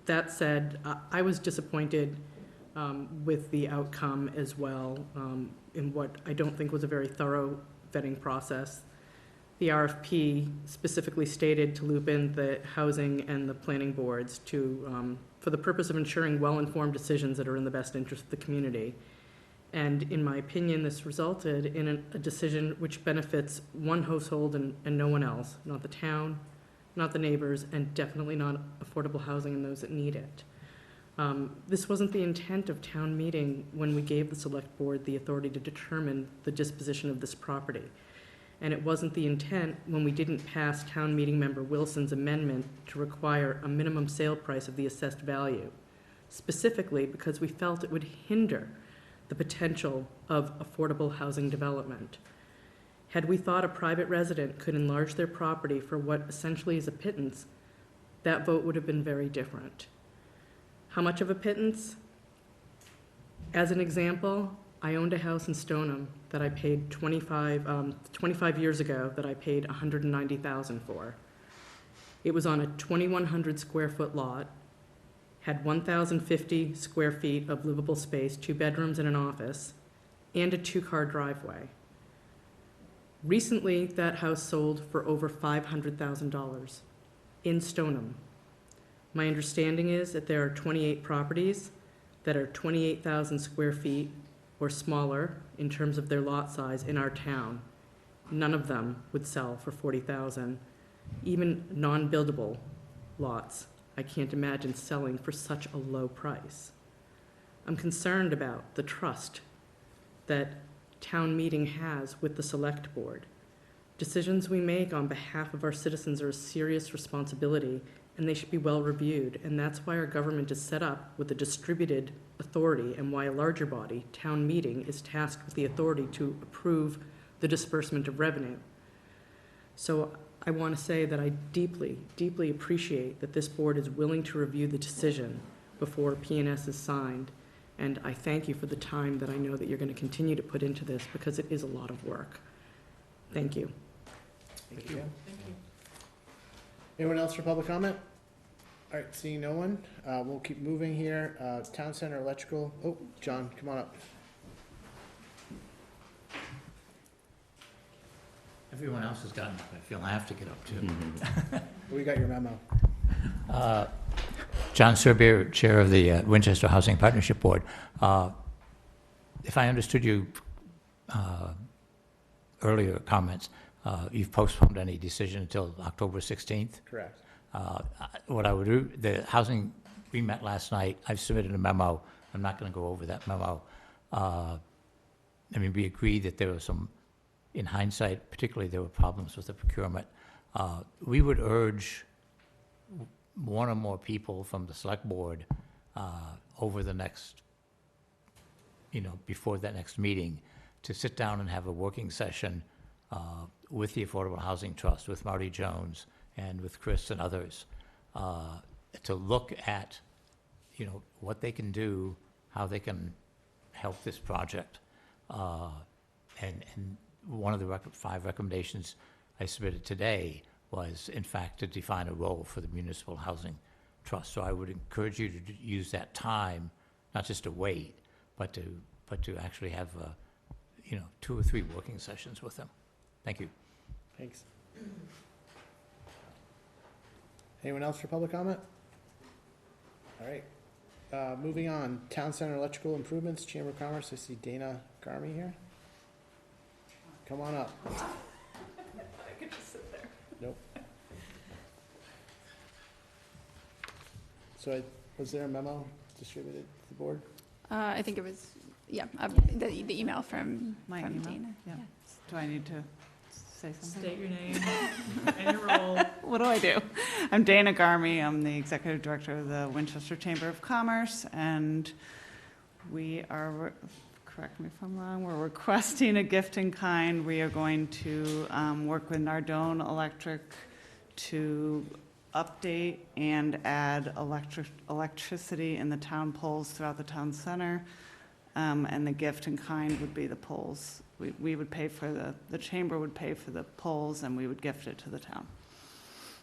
That said, I was disappointed with the outcome as well, in what I don't think was a very thorough vetting process. The RFP specifically stated to loop in the housing and the planning boards for the purpose of ensuring well-informed decisions that are in the best interest of the community. And in my opinion, this resulted in a decision which benefits one household and no one else, not the town, not the neighbors, and definitely not affordable housing and those that need it. This wasn't the intent of town meeting when we gave the select board the authority to determine the disposition of this property. And it wasn't the intent when we didn't pass town meeting member Wilson's amendment to require a minimum sale price of the assessed value, specifically because we felt it would hinder the potential of affordable housing development. Had we thought a private resident could enlarge their property for what essentially is a pittance, that vote would have been very different. How much of a pittance? As an example, I owned a house in Stoneham that I paid 25 years ago that I paid $190,000 for. It was on a 2,100 square foot lot, had 1,050 square feet of livable space, 2 bedrooms and an office, and a 2-car driveway. Recently, that house sold for over $500,000 in Stoneham. My understanding is that there are 28 properties that are 28,000 square feet or smaller in terms of their lot size in our town. None of them would sell for $40,000. Even non-buildable lots, I can't imagine selling for such a low price. I'm concerned about the trust that town meeting has with the select board. Decisions we make on behalf of our citizens are a serious responsibility, and they should be well reviewed, and that's why our government is set up with a distributed authority and why a larger body, town meeting, is tasked with the authority to approve the disbursement of revenue. So I want to say that I deeply, deeply appreciate that this board is willing to review the decision before P&S is signed, and I thank you for the time that I know that you're going to continue to put into this because it is a lot of work. Thank you. Thank you. Anyone else for public comment? All right, seeing no one, we'll keep moving here. Town Center Electrical, oh, John, come on up. Everyone else has gotten up. I feel I have to get up too. We got your memo. John Serbier, Chair of the Winchester Housing Partnership Board. If I understood you earlier comments, you've postponed any decision until October 16th? Correct. What I would do, the housing, we met last night. I've submitted a memo. I'm not going to go over that memo. I mean, we agreed that there were some, in hindsight, particularly there were problems with the procurement. We would urge one or more people from the select board over the next, before that next meeting, to sit down and have a working session with the Affordable Housing Trust, with Marty Jones, and with Chris and others, to look at, what they can do, how they can help this project. And one of the 5 recommendations I submitted today was, in fact, to define a role for the Municipal Housing Trust. So I would encourage you to use that time, not just to wait, but to actually have, 2 or 3 working sessions with them. Thank you. Thanks. Anyone else for public comment? All right. Moving on, Town Center Electrical Improvements, Chamber of Commerce. I see Dana Garmy here. Come on up. I could just sit there. Nope. So was there a memo distributed to the board? I think it was, the email from My from email? Dana. Yeah. Do I need to say something? State your name and your role. What do I do? I'm Dana Garmy. I'm the Executive Director of the Winchester Chamber of Commerce, and we are, correct me if I'm wrong, we're requesting a gift in kind. We are going to work with Nardone Electric to update and add electricity in the town poles throughout the town center. And the gift in kind would be the poles. We would pay for the chamber would pay for the poles, and we would gift it to the town.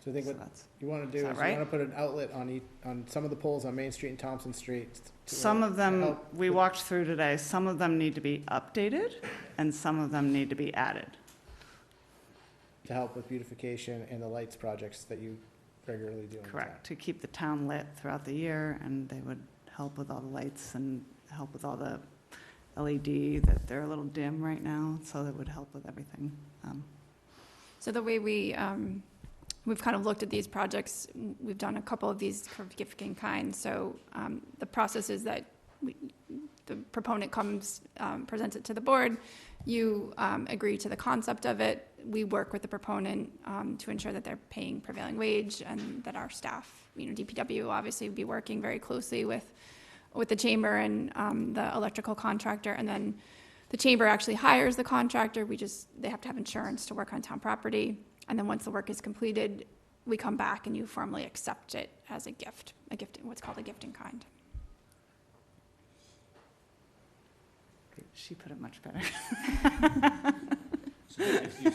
So I think So what that's- you want to do is is that you right? want to put an outlet on some of the poles on Main Street and Thompson Street. Some of them, help we with- walked through today, some of them need to be updated, and some of them need to be added. To help with beautification and the lights projects that you regularly do in the town. Correct, to keep the town lit throughout the year, and they would help with all the lights and help with all the LED, that they're a little dim right now, so that would help with everything. So the way we've kind of looked at these projects, we've done a couple of these sort of gift in kind. So the process is that the proponent comes, presents it to the board, you agree to the concept of it, we work with the proponent to ensure that they're paying prevailing wage, and that our staff, DPW obviously would be working very closely with the chamber and the electrical contractor, and then the chamber actually hires the contractor. They have to have insurance to work on town property, and then once the work is completed, we come back and you formally accept it as a gift, what's called a gift in kind. She put it much better. So if you,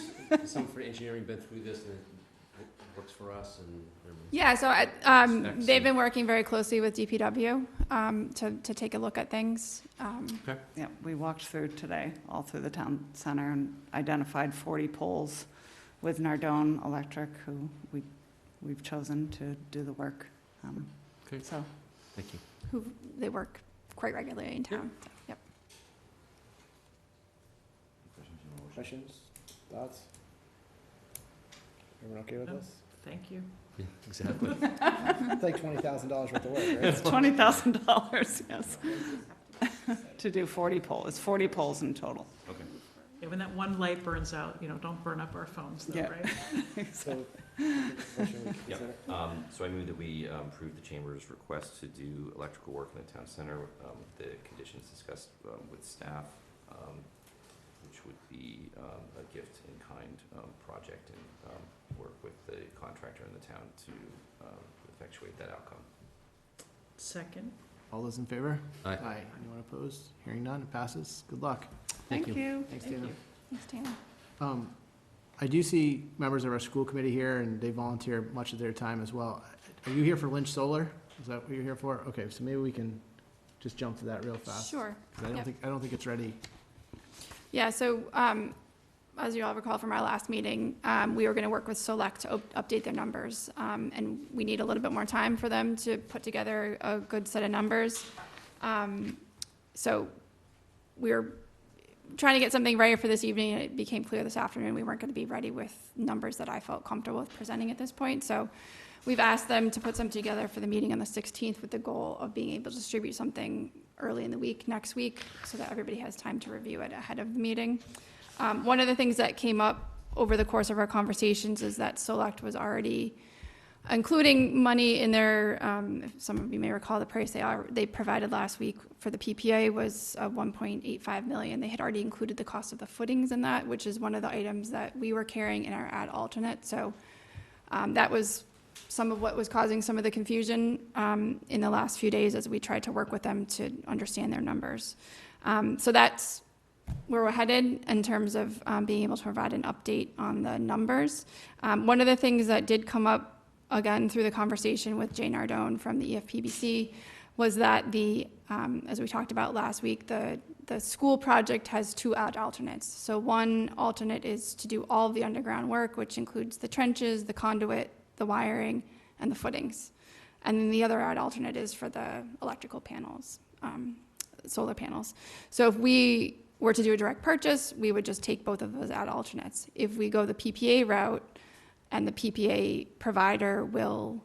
some for engineering been through this and it works for us and everything? Yeah, so Specs they've and- been working very closely with DPW to take a look at things. Yeah, we walked through today, all through the town center, and identified 40 poles with Nardone Electric, who we've chosen to do the work. Okay. So, Thank you. They work quite regularly in town. So, yep. Questions, thoughts? Everyone okay with No. this? Thank you. Yeah, exactly. It's like $20,000 worth of work, right? it's $20,000, yes, to do 40 poles. It's 40 poles in total. Okay. Yeah, when that one light burns out, don't burn up our phones though, Yeah. right? So, motion we Yep. consider? So I move that we approve the chamber's request to do electrical work in the town center, with the conditions discussed with staff, which would be a gift in kind project, and work with the contractor in the town to effectuate that outcome. Second. All those in favor? Aye. Anyone opposed? Hearing none, it passes. Good luck. Thank you. Thanks, Thank Dana. you. Thanks, Dana. I do see members of our school committee here, and they volunteer much of their time as well. Are you here for Lynch Solar? Is that what you're here for? Okay, so maybe we can just jump to that real fast. Sure. 'Cause Yep. I don't think it's ready. Yeah, so, as you all recall from our last meeting, we were gonna work with Select to update their numbers. And we need a little bit more time for them to put together a good set of numbers. So we were trying to get something ready for this evening, and it became clear this afternoon we weren't gonna be ready with numbers that I felt comfortable with presenting at this point. So we've asked them to put some together for the meeting on the 16th with the goal of being able to distribute something early in the week, next week, so that everybody has time to review it ahead of the meeting. One of the things that came up over the course of our conversations is that Select was already including money in their, if some of you may recall, the price they provided last week for the PPA was 1.85 million. They had already included the cost of the footings in that, which is one of the items that we were carrying in our ad alternate. So that was some of what was causing some of the confusion in the last few days as we tried to work with them to understand their numbers. So that's where we're headed in terms of being able to provide an update on the numbers. One of the things that did come up again through the conversation with Jay Nardone from the EFPBC was that as we talked about last week, the school project has 2 ad alternates. So one alternate is to do all of the underground work, which includes the trenches, the conduit, the wiring, and the footings. And then the other ad alternate is for the electrical panels, solar panels. So if we were to do a direct purchase, we would just take both of those ad alternates. If we go the PPA route, and the PPA provider will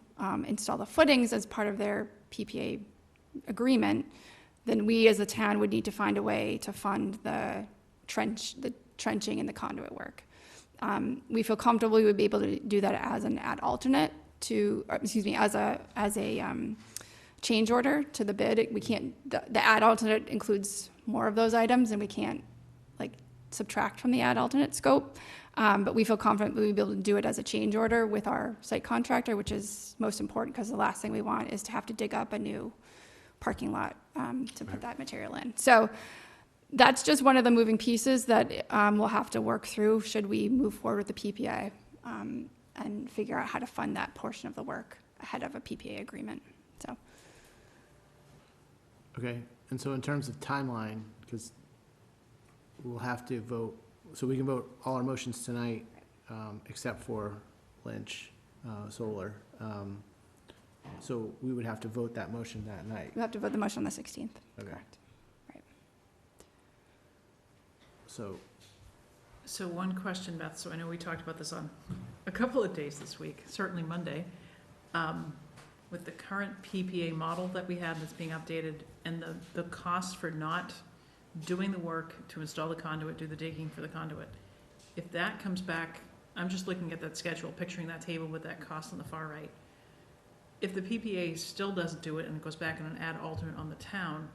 install the footings as part of their PPA agreement, then we as a town would need to find a way to fund the trenching and the conduit work. We feel comfortable we would be able to do that as an ad alternate as a change order to the bid. We can't, the ad alternate includes more of those items, and we can't subtract from the ad alternate scope. But we feel confident that we'll be able to do it as a change order with our site contractor, which is most important because the last thing we want is to have to dig up a new parking lot to put that material in. So that's just one of the moving pieces that we'll have to work through should we move forward with the PPA and figure out how to fund that portion of the work ahead of a PPA agreement. So. Okay, and so in terms of timeline, because we'll have to vote, so we can vote all our motions tonight, except for Lynch Solar. So we would have to vote that motion that night. We'll have to vote the motion on the 16th. Okay. Correct. Right. So, one question, Beth, so I know we talked about this on a couple of days this week, certainly Monday. With the current PPA model that we have that's being updated and the cost for not doing the work to install the conduit, do the digging for the conduit, if that comes back, I'm just looking at that schedule, picturing that table with that cost on the far right. If the PPA still doesn't do it and it goes back in an ad alternate on the town,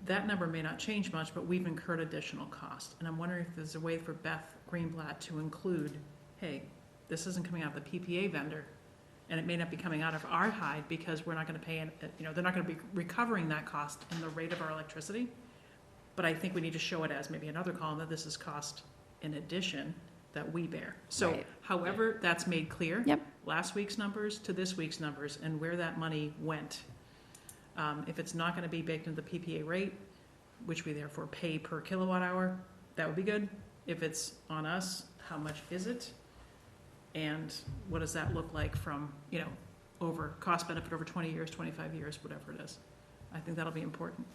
that number may not change much, but we've incurred additional cost. And I'm wondering if there's a way for Beth Greenblatt to include, hey, this isn't coming out of the PPA vendor, and it may not be coming out of our hide because we're not gonna pay, they're not gonna be recovering that cost in the rate of our electricity. But I think we need to show it as maybe another column that this is cost in addition that we bear. So Right. however that's made clear. Yep. Last week's numbers to this week's numbers and where that money went. If it's not gonna be baked into the PPA rate, which we therefore pay per kilowatt hour, that would be good. If it's on us, how much is it? And what does that look like from, over cost benefit over 20 years, 25 years, whatever it is. I think that'll be important.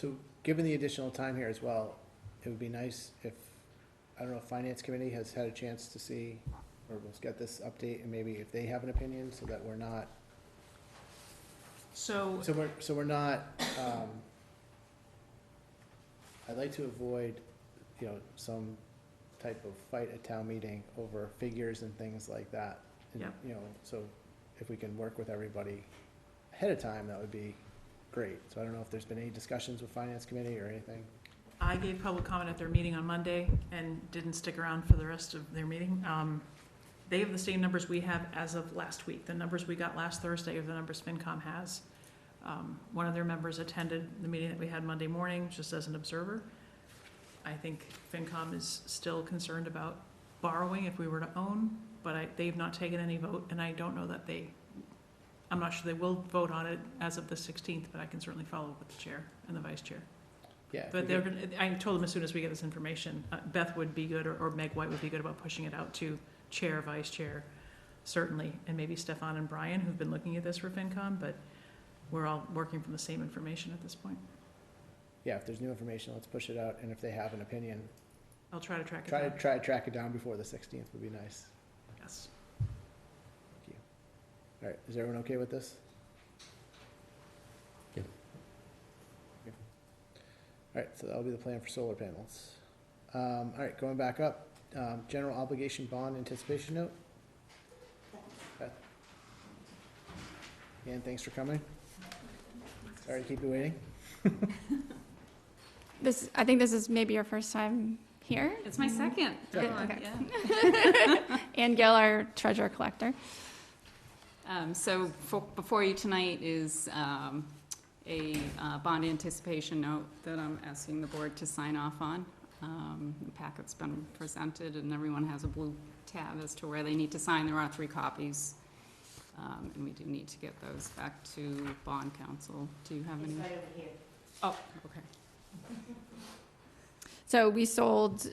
so given the additional time here as well, it would be nice if, I don't know if Finance Committee has had a chance to see, or we'll get this update, and maybe if they have an opinion, so that we're not, So, so we're not, I'd like to avoid, some type of fight at town meeting over figures and things like that. And, Yeah. So if we can work with everybody ahead of time, that would be great. So I don't know if there's been any discussions with Finance Committee or anything. I gave public comment at their meeting on Monday and didn't stick around for the rest of their meeting. They have the same numbers we have as of last week. The numbers we got last Thursday are the numbers FinCom has. One of their members attended the meeting that we had Monday morning, just as an observer. I think FinCom is still concerned about borrowing if we were to own, but they've not taken any vote, and I don't know that I'm not sure they will vote on it as of the 16th, but I can certainly follow up with the chair and the vice chair. Yeah. if But we get- I told them as soon as we get this information, Beth would be good, or Meg White would be good about pushing it out to chair, vice chair, certainly, and maybe Stefan and Brian, who've been looking at this for FinCom, but we're all working from the same information at this point. Yeah, if there's new information, let's push it out, and if they have an opinion, I'll try to track it try down. to track it down before the 16th would be nice. Yes. All right, is everyone okay with this? Yeah. Okay. All right, so that'll be the plan for solar panels. All right, going back up, general obligation bond anticipation note. Beth? Ann, thanks for coming. Sorry to keep you waiting. I think this is maybe your first time here. It's my second. Okay. Yeah. Ann Gill, our treasurer collector. So before you tonight is a bond anticipation note that I'm asking the board to sign off on. The packet's been presented and everyone has a blue tab as to where they need to sign. There are 3 copies. And we do need to get those back to bond council. Do you have any? It's right over here. Oh, okay. So we sold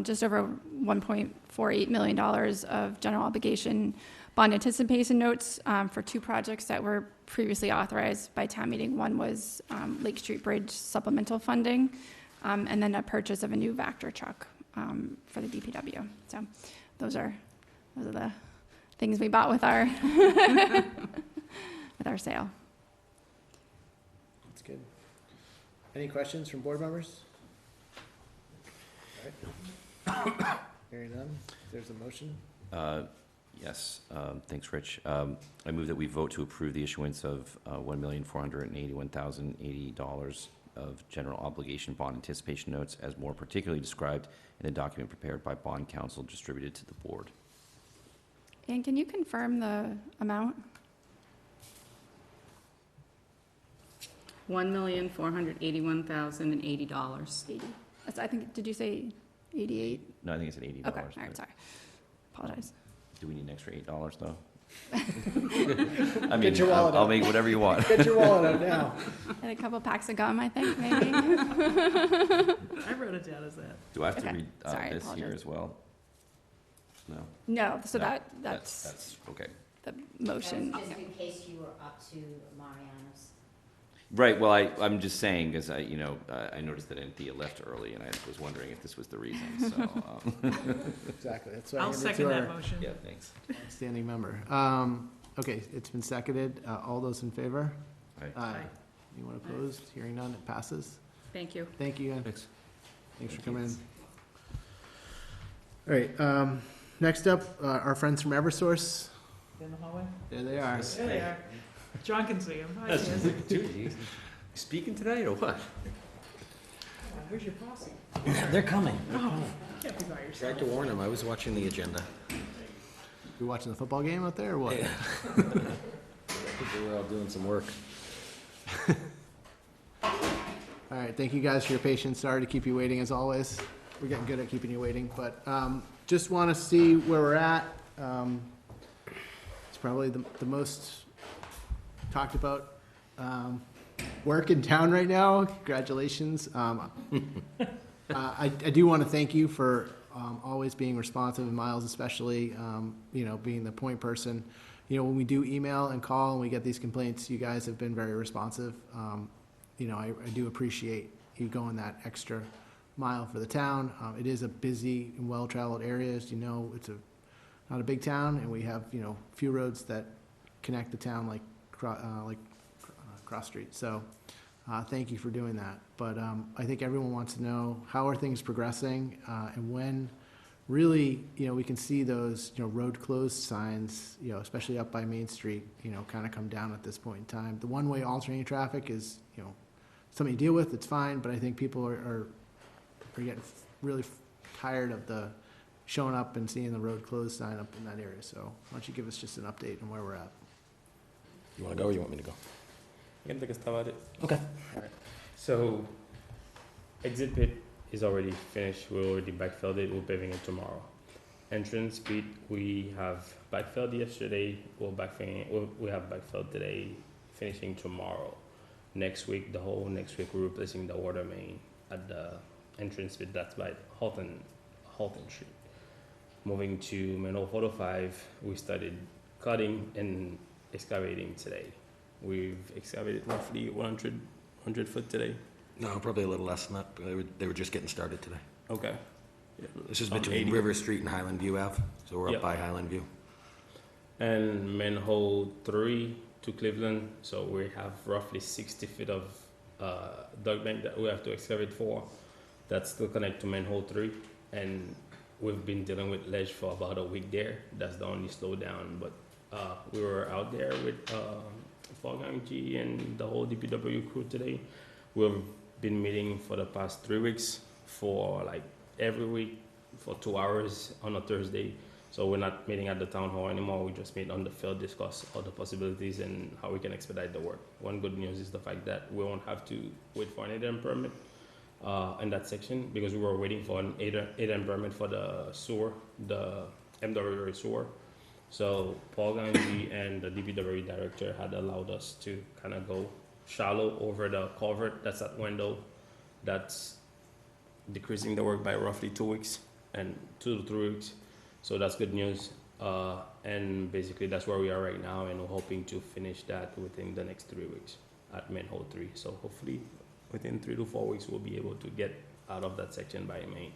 just over $1.48 million of general obligation bond anticipation notes for 2 projects that were previously authorized by town meeting. One was Lake Street Bridge supplemental funding, and then a purchase of a new Vector truck for the DPW. So those are the things we bought with our with our sale. That's good. Any questions from board members? All right. Hearing none, there's a motion. Yes, thanks, Rich. I move that we vote to approve the issuance of $1,481,080 of general obligation bond anticipation notes as more particularly described in the document prepared by bond counsel distributed to the board. And can you confirm the amount? $1,481,080. 80. I think, did you say 88? No, I think it's at $80. Okay, all right, but sorry. Apologize. do we need an extra $8 though? I mean, your wallet I'll out. make whatever you want. Get your wallet out now. And a couple packs of gum, I think, maybe. I wrote it down as that. Do I have to Okay, read sorry, this here apologize. as well? No? No, so No, that's okay. the motion. Just in case you were up to Mariano's. Right, well, I'm just saying, because I noticed that Anthea left early, and I was wondering if this was the reason, so. Exactly, that's why I I'll handed it second to that our motion. Yeah, thanks. standing member. Okay, it's been seconded. All those in favor? Aye. Aye. Anyone opposed? Hearing none, it passes. Thank you. Thank you, Ann. Thanks. Thanks for Thank you. coming in. All right, next up, our friends from Eversource. In the hallway? There they are. There they are. John can see them. Hi, Dan. Speaking tonight or what? Where's your posse? They're coming. Can't be by yourself. Tried to warn him, I was watching the agenda. You watching the football game out there or what? I think they were all doing some work. All right, thank you guys for your patience. Sorry to keep you waiting as always. We're getting good at keeping you waiting, but just want to see where we're at. It's probably the most talked about work in town right now. Congratulations. I do want to thank you for always being responsive, and Miles especially, being the point person. When we do email and call and we get these complaints, you guys have been very responsive. I do appreciate you going that extra mile for the town. It is a busy and well-traveled area, as you know. It's not a big town, and we have, few roads that connect the town like cross street. So thank you for doing that. But I think everyone wants to know, how are things progressing, and when really, we can see those, road closed signs, especially up by Main Street, kind of come down at this point in time. The one-way alternating traffic is, something to deal with, it's fine, but I think people are getting really tired of the showing up and seeing the road closed sign up in that area. So why don't you give us just an update on where we're at? You wanna go or you want me to go? I can take a stab at it. Okay. So, exit pit is already finished. We already backfilled it. We're paving it tomorrow. entrance pit, we have backfilled yesterday, we have backfilled today, finishing tomorrow. Next week, the whole next week, we're replacing the water main at the entrance pit, that's by Halton Street. Moving to manhole 405, we started cutting and excavating today. We've excavated roughly 100 foot today. No, probably a little less than that. They were just getting started today. Okay. This is About between 80. River Street and Highland View Ave, so we're Yep. up by Highland View. And manhole 3 to Cleveland, so we have roughly 60 feet of dug bank that we have to excavate for. That's to connect to manhole 3, and we've been dealing with ledge for about a week there. That's the only slowdown, but we were out there with Foghorn G and the whole DPW crew today. We've been meeting for the past 3 weeks for like every week for 2 hours on a Thursday. So we're not meeting at the town hall anymore. We just meet on the field, discuss all the possibilities and how we can expedite the work. One good news is the fact that we won't have to wait for an ADM permit in that section, because we were waiting for an ADM permit for the sewer, the MW sewer. So Paul Ganji and the DPW director had allowed us to kind of go shallow over the culvert that's at window. That's decreasing the work by roughly 2 weeks and 2 to 3 weeks. So that's good news. And basically that's where we are right now, and we're hoping to finish that within the next 3 weeks at manhole 3. So hopefully within 3 to 4 weeks, we'll be able to get out of that section by May.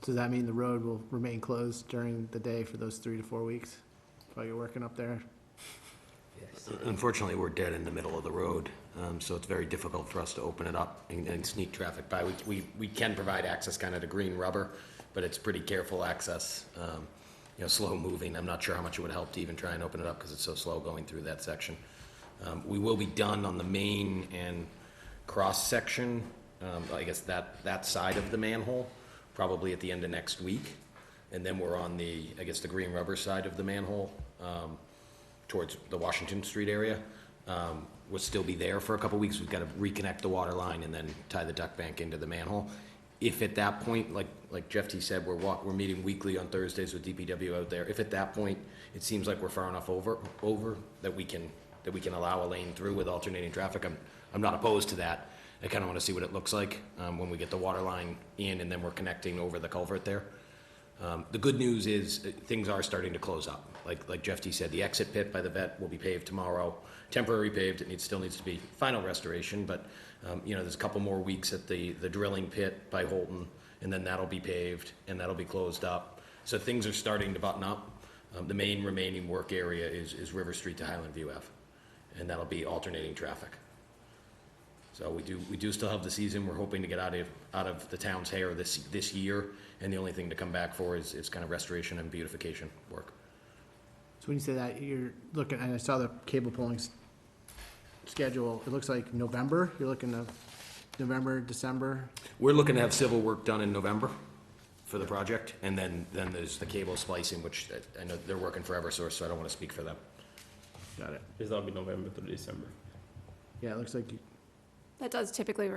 Does that mean the road will remain closed during the day for those 3 to 4 weeks while you're working up there? Yes. Unfortunately, we're dead in the middle of the road, so it's very difficult for us to open it up and sneak traffic by. We can provide access kind of to green rubber, but it's pretty careful access, slow moving. I'm not sure how much it would help to even try and open it up because it's so slow going through that section. We will be done on the main and cross section, I guess that side of the manhole, probably at the end of next week. And then we're on the green rubber side of the manhole, towards the Washington Street area. We'll still be there for a couple weeks. We've got to reconnect the water line and then tie the duct bank into the manhole. If at that point, like Jeff T said, we're meeting weekly on Thursdays with DPW out there. If at that point it seems like we're far enough over that we can allow a lane through with alternating traffic, I'm not opposed to that. I kind of want to see what it looks like when we get the water line in and then we're connecting over the culvert there. The good news is things are starting to close up. Like Jeff T said, the exit pit by the vet will be paved tomorrow. Temporary paved, still needs to be final restoration, but there's a couple more weeks at the drilling pit by Holton, and then that'll be paved and that'll be closed up. So things are starting to button up. The main remaining work area is River Street to Highland View Ave, and that'll be alternating traffic. So we do still have the season. We're hoping to get out of the town's hair this year, and the only thing to come back for is kind of restoration and beautification work. So when you say that, you're looking, and I saw the cable pulling schedule, it looks like November, you're looking to November, December? We're looking to have civil work done in November for the project, and then there's the cable splicing, which I know they're working for Eversource, so I don't want to speak for them. Got it. That'll be November through December. Yeah, it looks like That does typically,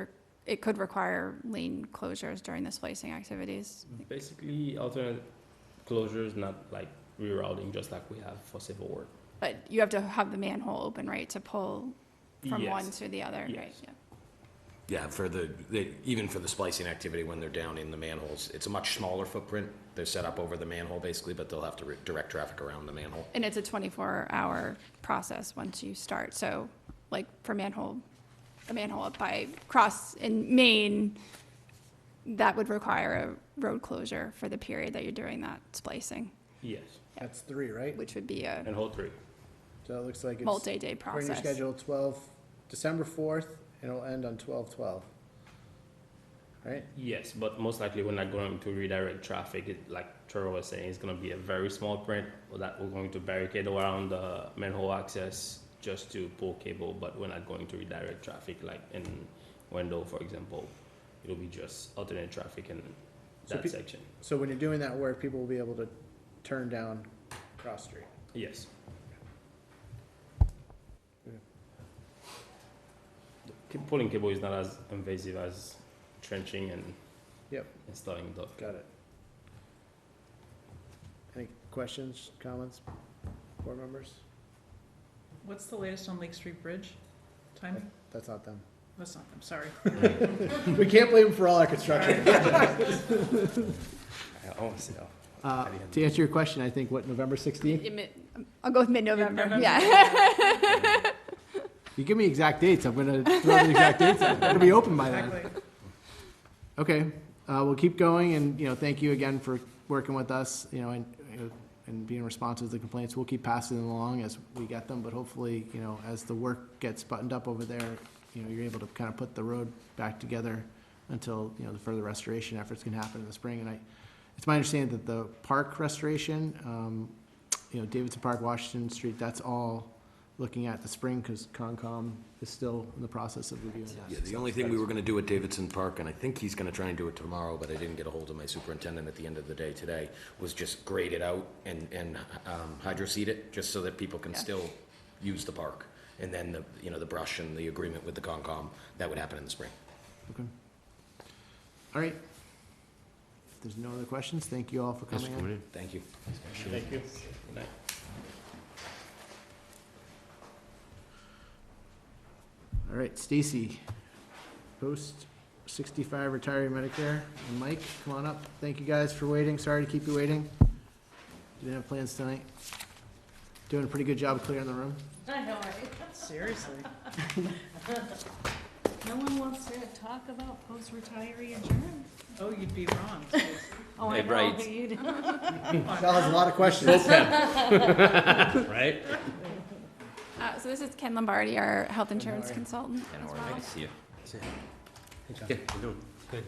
it could require lane closures during the splicing activities. Basically, alternate closures, not like rerouting, just like we have for civil work. But you have to have the manhole open, right, to pull from Yes. one to the other, Yes. right? Yeah. Yeah, for even for the splicing activity when they're down in the manholes, it's a much smaller footprint. They're set up over the manhole basically, but they'll have to direct traffic around the manhole. And it's a 24-hour process once you start. So like for a manhole up by Cross in Maine, that would require a road closure for the period that you're doing that splicing, Yes, that's 3, right? which would be a and whole 3. So it looks like it's. multi-day According to your process. schedule, December 4th, and it'll end on 12/12. Right? Yes, but most likely we're not going to redirect traffic. Like Trevor was saying, it's going to be a very small print that we're going to barricade around the manhole access just to pull cable, but we're not going to redirect traffic like in Wendell, for example. It'll be just alternate traffic in that section. So when you're doing that work, people will be able to turn down Cross Street. Yes. Pulling cable is not as invasive as trenching and Yep, installing duct. got it. Any questions, comments, board members? What's the latest on Lake Street Bridge? Timing? That's not them. That's not them, sorry. We can't blame them for all our construction. To answer your question, I think, what, November 16th? I'll go with mid-November, Mid-November. yeah. You give me exact dates, I'm gonna throw the exact dates out. It'll be open by then. Exactly. Okay, we'll keep going, and, thank you again for working with us, and being responsive to the complaints. We'll keep passing them along as we get them, but hopefully, as the work gets buttoned up over there, you're able to kind of put the road back together until, the further restoration efforts can happen in the spring. And it's my understanding that the park restoration, Davidson Park, Washington Street, that's all looking at the spring, because Concom is still in the process of reviewing that. Yeah, the only thing we were gonna do at Davidson Park, and I think he's gonna try and do it tomorrow, but I didn't get a hold of my superintendent at the end of the day today, was just grade it out and hydro seed it, just so that people can still use the park. And then the brush and the agreement with the Concom, that would happen in the spring. Okay. All right. If there's no other questions, thank you all for Thanks coming for coming in. in. Thank you. Thank you. Good night. All right, Stacy, post 65 retiree Medicare, and Mike, come on up. Thank you guys for waiting. Sorry to keep you waiting. You didn't have plans tonight. Doing a pretty good job of clearing the room. I know, right? Seriously. No one wants to talk about post-retiree insurance. Oh, you'd be wrong, Stacy. Oh, I Hey, know, right. but you do. Val has a lot of questions. Right? So this is Ken Lombardi, our health insurance consultant And as we're well. happy to see you. Okay, how you doing? Good.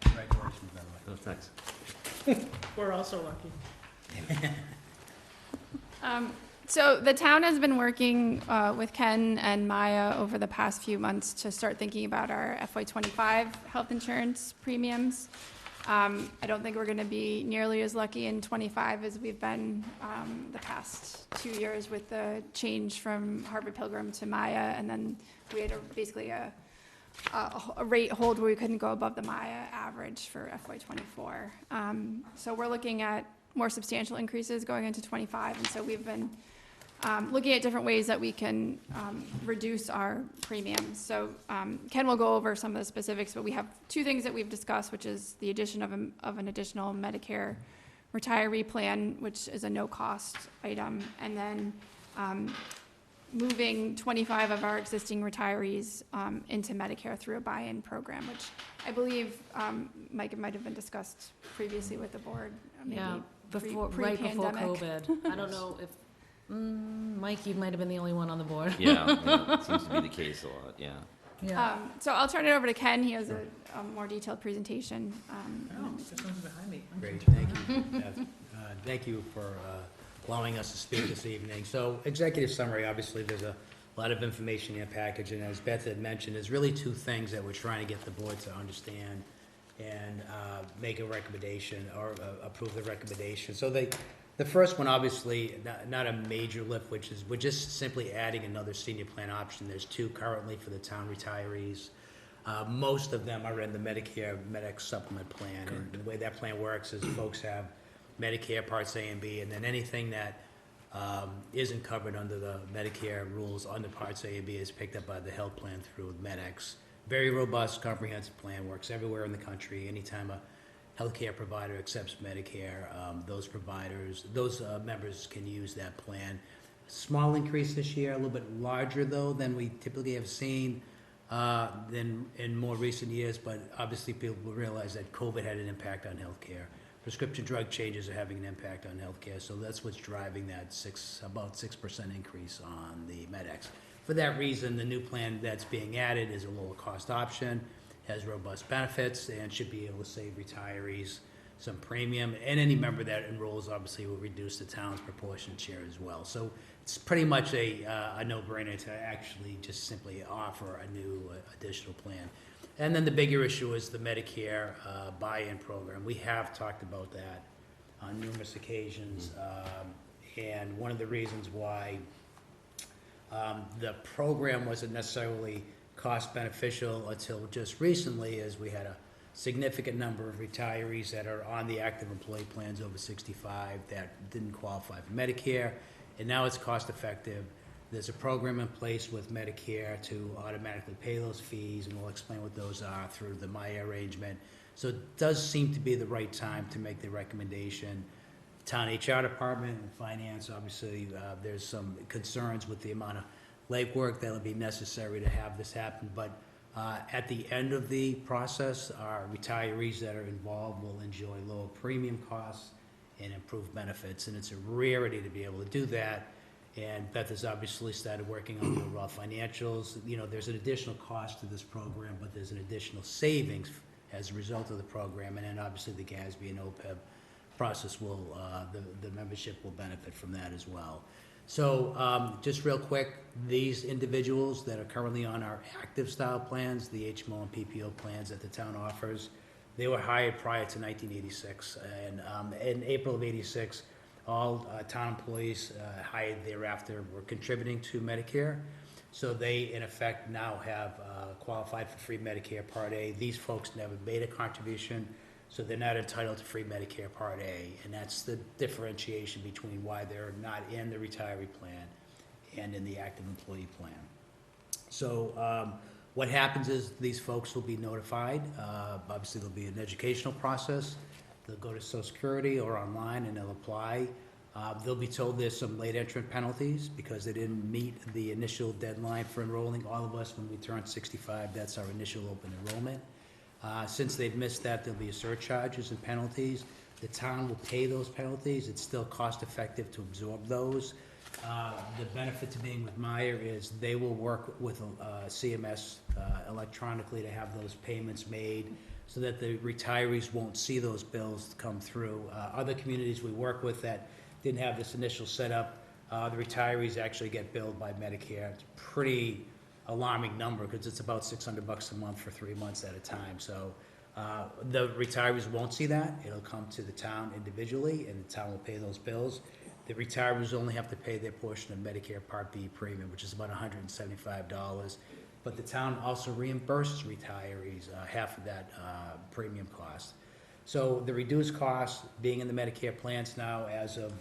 Congratulations, by the way. Oh, thanks. We're also lucky. So the town has been working with Ken and Maya over the past few months to start thinking about our FY25 health insurance premiums. I don't think we're going to be nearly as lucky in '25 as we've been the past 2 years with the change from Harvard Pilgrim to Maya, and then we had basically a rate hold where we couldn't go above the Maya average for FY24. So we're looking at more substantial increases going into '25, and so we've been looking at different ways that we can reduce our premiums. So Ken will go over some of the specifics, but we have two things that we've discussed, which is the addition of an additional Medicare retiree plan, which is a no-cost item, and then moving 25 of our existing retirees into Medicare through a buy-in program, which I believe, Mike, it might have been discussed previously with the board, maybe Yeah, right before COVID. I don't know if, Mike, you might have been the only one on the board. Yeah, it seems to be the case a lot, yeah. Yeah. So I'll turn it over to Ken. He has a more detailed presentation. Oh, this one's behind me. Great, thank you. Thank you for allowing us to speak this evening. So executive summary, obviously, there's a lot of information in the package, and as Beth had mentioned, there's really two things that we're trying to get the board to understand and make a recommendation or approve the recommendation. So the first one, obviously, not a major lift, which is we're just simply adding another senior plan option. There's two currently for the town retirees. Most of them are in the Medicare Medex supplement plan. And the way that plan works is folks have Medicare Parts A and B, and then anything that isn't covered under the Medicare rules under Parts A and B is picked up by the health plan through Medex. Very robust, comprehensive plan, works everywhere in the country. Anytime a healthcare provider accepts Medicare, those members can use that plan. Small increase this year, a little bit larger though than we typically have seen than in more recent years, but obviously people will realize that COVID had an impact on healthcare. Prescription drug changes are having an impact on healthcare, so that's what's driving that about 6% increase on the Medex. For that reason, the new plan that's being added is a lower cost option, has robust benefits, and should be able to save retirees some premium, and any member that enrolls obviously will reduce the town's proportionate share as well. So it's pretty much a no-brainer to actually just simply offer a new additional plan. And then the bigger issue is the Medicare buy-in program. We have talked about that on numerous occasions, and one of the reasons why the program wasn't necessarily cost beneficial until just recently is we had significant number of retirees that are on the active employee plans over 65 that didn't qualify for Medicare, and now it's cost effective. There's a program in place with Medicare to automatically pay those fees, and we'll explain what those are through the Maya arrangement. So it does seem to be the right time to make the recommendation. Town HR department and finance, obviously, there's some concerns with the amount of legwork that'll be necessary to have this happen, but at the end of the process, our retirees that are involved will enjoy lower premium costs and improved benefits, and it's a rarity to be able to do that. And Beth has obviously started working on the overall financials. You know, there's an additional cost to this program, but there's an additional savings as a result of the program, and then obviously the GASB and OPEB process will, the membership will benefit from that as well. So just real quick, these individuals that are currently on our active style plans, the HMO and PPO plans that the town offers, they were hired prior to 1986, and in April of '86, all town employees hired thereafter were contributing to Medicare. So they, in effect, now have qualified for free Medicare Part A. These folks never made a contribution, so they're not entitled to free Medicare Part A. And that's the differentiation between why they're not in the retiree plan and in the active employee plan. So what happens is these folks will be notified. Obviously, there'll be an educational process. They'll go to Social Security or online and they'll apply. They'll be told there's some late entrant penalties because they didn't meet the initial deadline for enrolling. All of us, when we turn 65, that's our initial open enrollment. Since they've missed that, there'll be surcharges and penalties. The town will pay those penalties. It's still cost effective to absorb those. The benefit to being with Meyer is they will work with CMS electronically to have those payments made, so that the retirees won't see those bills come through. Other communities we work with that didn't have this initial setup, the retirees actually get billed by Medicare. It's a pretty alarming number because it's about $600 a month for 3 months at a time. So the retirees won't see that. It'll come to the town individually, and the town will pay those bills. The retirees only have to pay their portion of Medicare Part B premium, which is about $175. But the town also reimburses retirees half of that premium cost. So the reduced cost, being in the Medicare plans now as of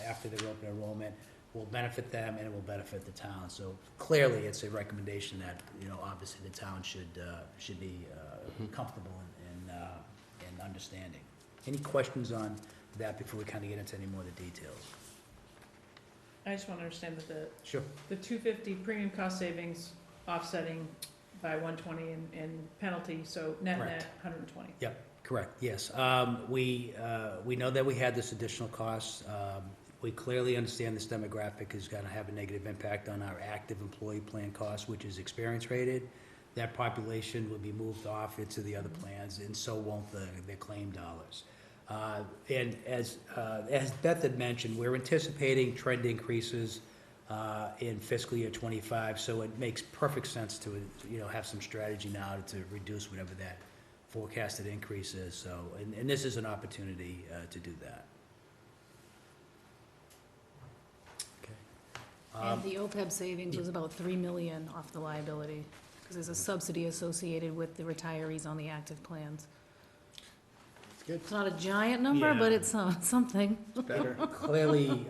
after their open enrollment, will benefit them and it will benefit the town. So clearly, it's a recommendation that, you know, obviously the town should be comfortable and understanding. Any questions on that before we kind of get into any more of the details? I just want to understand that Sure. the 250 premium cost savings offsetting by 120 in penalty, so net 120. Yep, correct, yes. We know that we had this additional cost. We clearly understand this demographic is gonna have a negative impact on our active employee plan cost, which is experience rated. That population will be moved off into the other plans, and so won't their claim dollars. And as Beth had mentioned, we're anticipating trend increases in fiscal year '25, so it makes perfect sense to, you know, have some strategy now to reduce whatever that forecasted increase is. So, and this is an opportunity to do that. Okay. And the OPEB savings was about 3 million off the liability, because there's a subsidy associated with the retirees on the active plans. Good. It's not a giant number, but Yeah. it's something. Better. Clearly,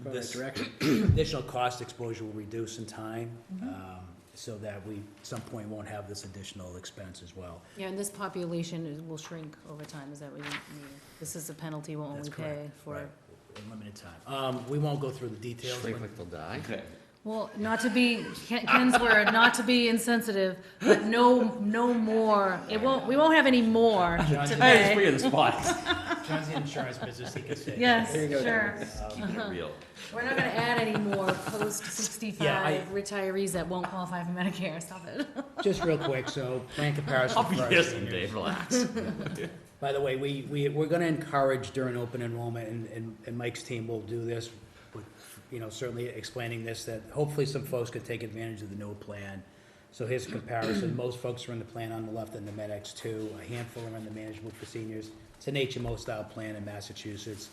this direction. additional cost exposure will reduce in time, so that we, at some point, won't have this additional expense as well. Yeah, and this population will shrink over time, is that what you mean? This is a penalty we'll only That's pay correct, for, right, in limited time. We won't go through the details. Shrink but- like they'll die. well, not to be, Ken's word, not to be insensitive, but no more, we won't have any more John's to in- pay. in the spot. John's in the insurance business, he can say. Yes, There you go, sure. Keep it real. We're not gonna add any more Yeah, post-65 retirees that won't qualify for Medicare, stop it. Just real quick, so plan comparison I'll be for our here seniors. someday, relax. By the way, we're gonna encourage during open enrollment, and Mike's team will do this, with, you know, certainly explaining this, that hopefully some folks could take advantage of the no plan. So here's a comparison. Most folks are in the plan on the left in the MedX2. A handful are in the management for seniors. It's an HMO style plan in Massachusetts.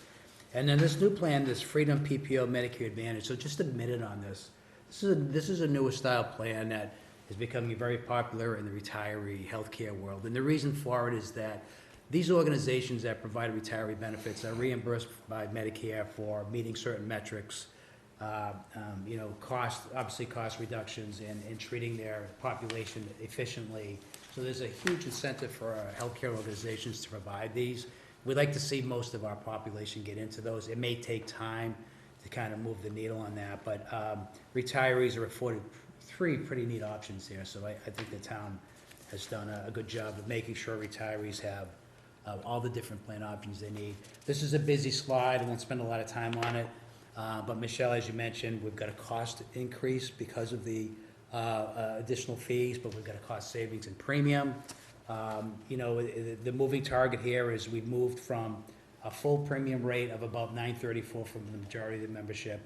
And then this new plan, this Freedom PPO Medicare Advantage, so just a minute on this. This is a newer style plan that is becoming very popular in the retiree healthcare world. And the reason for it is that these organizations that provide retiree benefits are reimbursed by Medicare for meeting certain metrics, obviously cost reductions and treating their population efficiently. So there's a huge incentive for our healthcare organizations to provide these. We'd like to see most of our population get into those. It may take time to kind of move the needle on that, but retirees are afforded three pretty neat options here. So I think the town has done a good job of making sure retirees have all the different plan options they need. This is a busy slide. I won't spend a lot of time on it. But Michelle, as you mentioned, we've got a cost increase because of the additional fees, but we've got a cost savings in premium. The moving target here is we've moved from a full premium rate of about $934 from the majority of the membership.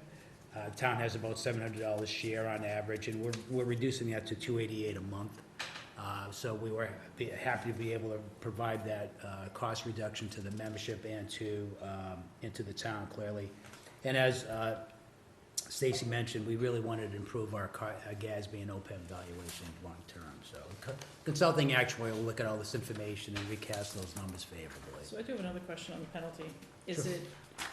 Town has about $700 share on average, and we're reducing that to $288 a month. So we were happy to be able to provide that cost reduction to the membership and into the town, clearly. And as Stacy mentioned, we really wanted to improve our GASB and OPEB valuation long-term. So consulting actuary will look at all this information and recast those numbers favorably. So I do have another question on the penalty. Is it,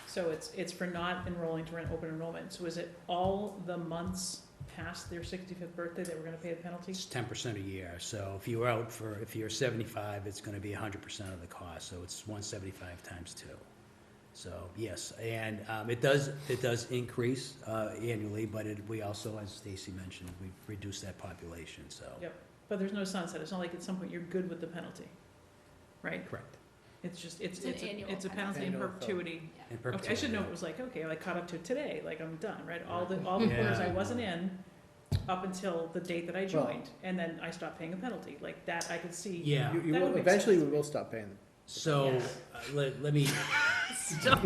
so it's for not enrolling to open enrollment, so is it all the months past their 65th birthday that we're gonna pay the penalty? It's 10% a year. So if you're 75, it's gonna be 100% of the cost. So it's 175 times 2. So, yes, and it does increase annually, but we also, as Stacy mentioned, we've reduced that population, so. Yep, but there's no sunset. It's not like at some point you're good with the penalty, right? Correct. It's just, It's an annual it's a penalty in penalty. perpetuity. In Okay, I perpetuity, should know yeah. it was like, okay, I caught up to today, like I'm done, right? All the quarters I Yeah. wasn't in up until the date that I joined, and then I stopped paying a penalty. Like that, I could see. Yeah. You That will, would make eventually we sense. will stop paying them. So, Yeah. let me. Stop.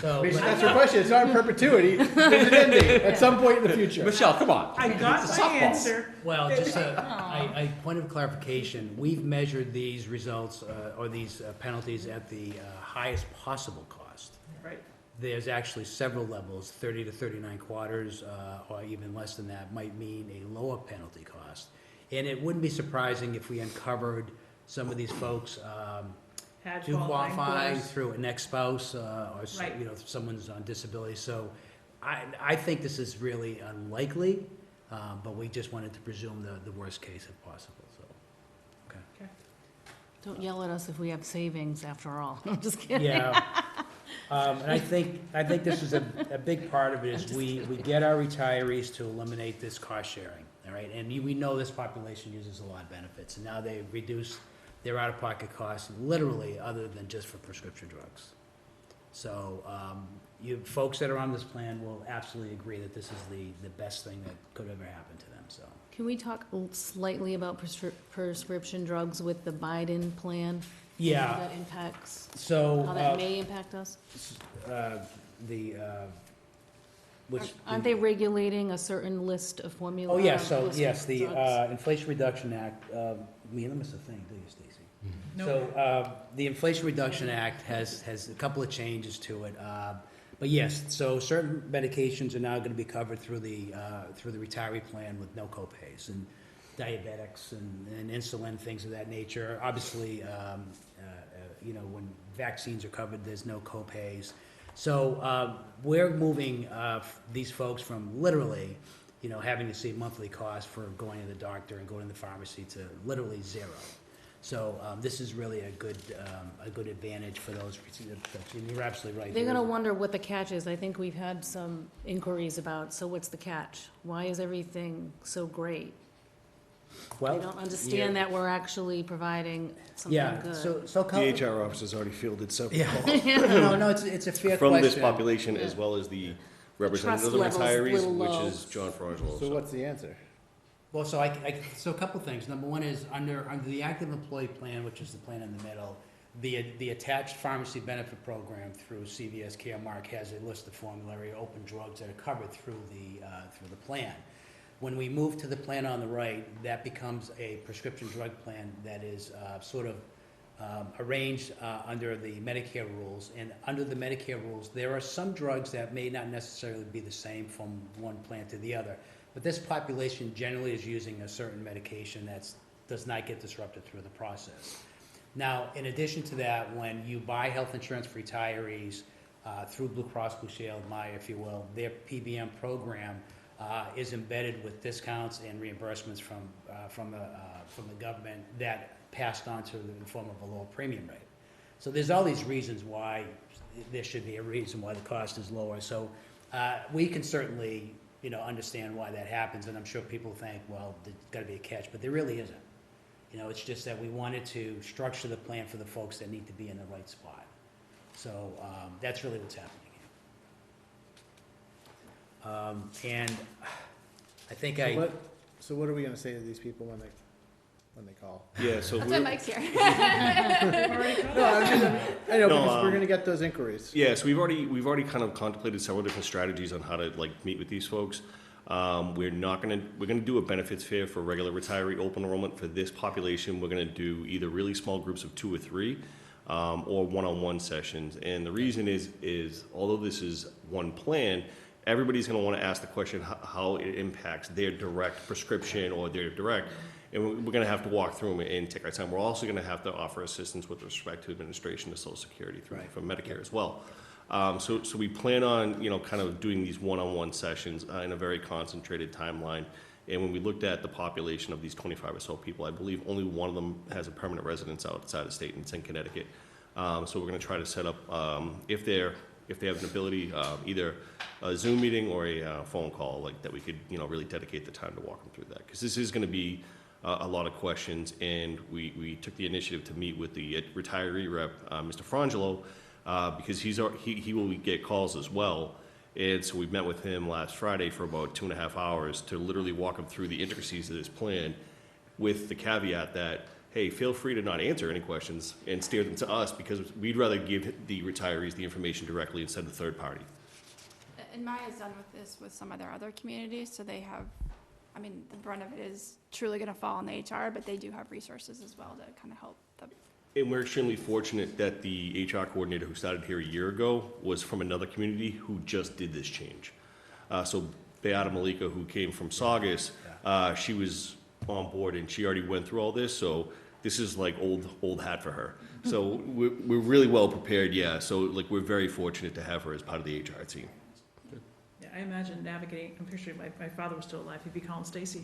So, That's your question, it's not in perpetuity, there's an ending at some point in the future. Michelle, come on. I got my answer. well, just a point of clarification, we've measured these results, or these penalties at the highest possible cost. Right. There's actually several levels, 30 to 39 quarters, or even less than that, might mean a lower penalty cost. And it wouldn't be surprising if we uncovered some of these folks Had do qualify qualifying through an ex-spouse, or, Right. if someone's on disability. So I think this is really unlikely, but we just wanted to presume the worst case if possible, so. Okay. Don't yell at us if we have savings after all. I'm just kidding. Yeah. And I think this is a big part of it is we get our retirees to eliminate this cost sharing, all right? And we know this population uses a lot of benefits, and now they've reduced their out-of-pocket costs literally other than just for prescription drugs. So, you folks that are on this plan will absolutely agree that this is the best thing that could ever happen to them, so. Can we talk slightly about prescription drugs with the Biden plan? Yeah. How that impacts, So, how that may impact us? Aren't they regulating a certain list of formula? Oh, yes, so, list of yes, the drugs? Inflation Reduction Act, you don't miss a thing, do you, Stacy? No. So, the Inflation Reduction Act has a couple of changes to it. But yes, so certain medications are now gonna be covered through the retiree plan with no copays, and diabetics and insulin, things of that nature. Obviously, when vaccines are covered, there's no copays. So, we're moving, these folks from literally, having to see monthly costs for going to the doctor and going to the pharmacy to literally zero. So, this is really a good advantage for those, and you're absolutely right. They're gonna wonder what the catch is. I think we've had some inquiries about, so what's the catch? Why is everything so great? Well, I don't understand that we're actually providing something Yeah, good. so. The HR office has already fielded several Yeah. calls No, it's a fair question. from this population as well as the representative of the Trust level's retirees, little which low. is John Frangelo. So what's the answer? Well, so so a couple things. Number one is under the active employee plan, which is the plan in the middle, the attached pharmacy benefit program through CVS Caremark has a list of formulary open drugs that are covered through the plan. When we move to the plan on the right, that becomes a prescription drug plan that is arranged under the Medicare rules. And under the Medicare rules, there are some drugs that may not necessarily be the same from one plan to the other. But this population generally is using a certain medication that does not get disrupted through the process. Now, in addition to that, when you buy health insurance for retirees through Blue Cross Blue Shield, Maya, if you will, their PBM program is embedded with discounts and reimbursements from the government that passed on to in the form of a lower premium rate. So there's all these reasons why there should be a reason why the cost is lower. So we can certainly, understand why that happens, and I'm sure people think, well, there's got to be a catch, but there really isn't. It's just that we wanted to structure the plan for the folks that need to be in the right spot. So that's really what's happening here. And I think So what are we gonna say to these people when they call? Yeah, so That's why Mike's here. I know, because we're gonna get those inquiries. Yeah, so we've already kind of contemplated several different strategies on how to meet with these folks. We're gonna do a benefits fair for regular retiree open enrollment. For this population, we're gonna do either really small groups of 2 or 3, or one-on-one sessions. And the reason is although this is one plan, everybody's gonna wanna ask the question how it impacts their direct prescription or their direct. And we're going to have to walk through them and take our time. We're also going to have to offer assistance with respect to administration of Social Security from Medicare as well. So we plan on, kind of doing these one-on-one sessions in a very concentrated timeline. And when we looked at the population of these 25 or so people, I believe only one of them has a permanent residence outside the state, and it's in Connecticut. So we're going to try to set up, if they have an ability, either a Zoom meeting or a phone call, that we could, really dedicate the time to walk them through that. Because this is going to be a lot of questions, and we took the initiative to meet with the retiree rep, Mr. Frangelo, because he will get calls as well. And so we met with him last Friday for about 2.5 hours to literally walk him through the intricacies of this plan, with the caveat that, hey, feel free to not answer any questions and steer them to us, because we'd rather give the retirees the information directly instead of the third party. And Maya's done with this with some of their other communities, so they have, the brunt of it is truly going to fall on the HR, but they do have resources as well to kind of help them. And we're extremely fortunate that the HR coordinator who started here a year ago was from another community who just did this change. So Beata Malika, who came from Saugus, she was on board and she already went through all this. So this is like old hat for her. So we're really well prepared, yeah. So we're very fortunate to have her as part of the HR team. Yeah, I imagine navigating, I'm pretty sure my father was still alive, he'd be calling Stacy.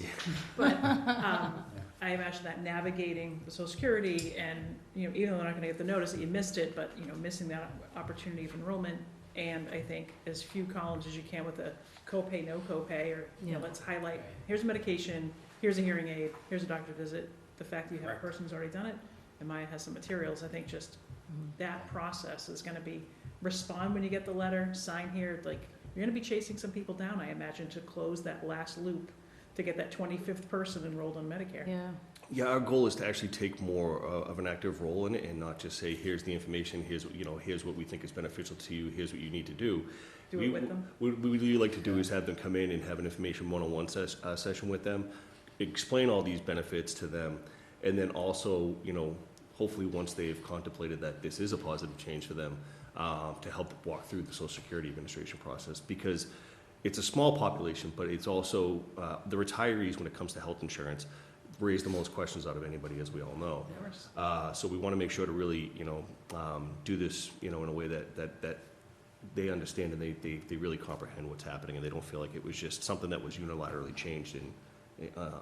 But I imagine that navigating the Social Security and, even though they're not gonna get the notice that you missed it, but, missing that opportunity of enrollment. And I think as few columns as you can with a copay, no copay, or, let's highlight, here's a medication, here's a hearing aid, here's a doctor visit. The fact that you have a person who's already done it, and Maya has some materials, I think just that process is gonna be, respond when you get the letter, sign here, you're gonna be chasing some people down, I imagine, to close that last loop, to get that 25th person enrolled on Medicare. Yeah. Yeah, our goal is to actually take more of an active role in it and not just say, here's the information, here's what we think is beneficial to you, here's what you need to do. Do it with them? What we really like to do is have them come in and have an information one-on-one session with them, explain all these benefits to them, and then also, hopefully once they've contemplated that this is a positive change for them, to help walk through the Social Security administration process, because it's a small population, but it's also the retirees, when it comes to health insurance, raise the most questions out of anybody, as we all know. So we want to make sure to really, do this, in a way that they understand and they really comprehend what's happening, and they don't feel like it was just something that was unilaterally changed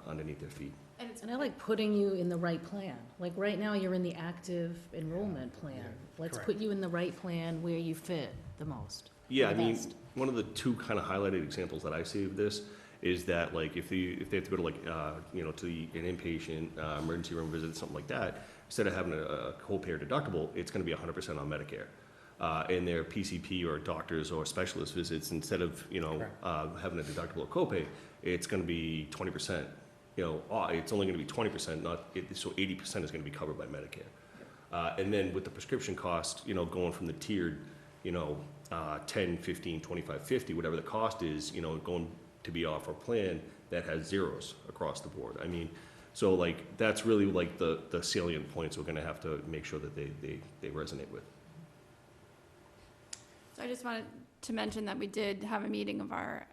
underneath their feet. And I like putting you in the right plan. Like right now, you're in the active enrollment plan. Let's put you in the right plan where you fit the most. Yeah, one of the two kind of highlighted examples that I see of this is that, if they have to go to an inpatient emergency room visit, something like that, instead of having a copay or deductible, it's going to be 100% on Medicare. In their PCP or doctors or specialist visits, instead of having a deductible or copay, it's going to be 20%. It's only going to be 20%, so 80% is going to be covered by Medicare. And then with the prescription cost, going from the tiered, 10, 15, 25, 50, whatever the cost is, going to be off a plan that has zeros across the board. So that's really the salient points we're going to have to make sure that they resonate with. So I just wanted to mention that we did have a meeting of our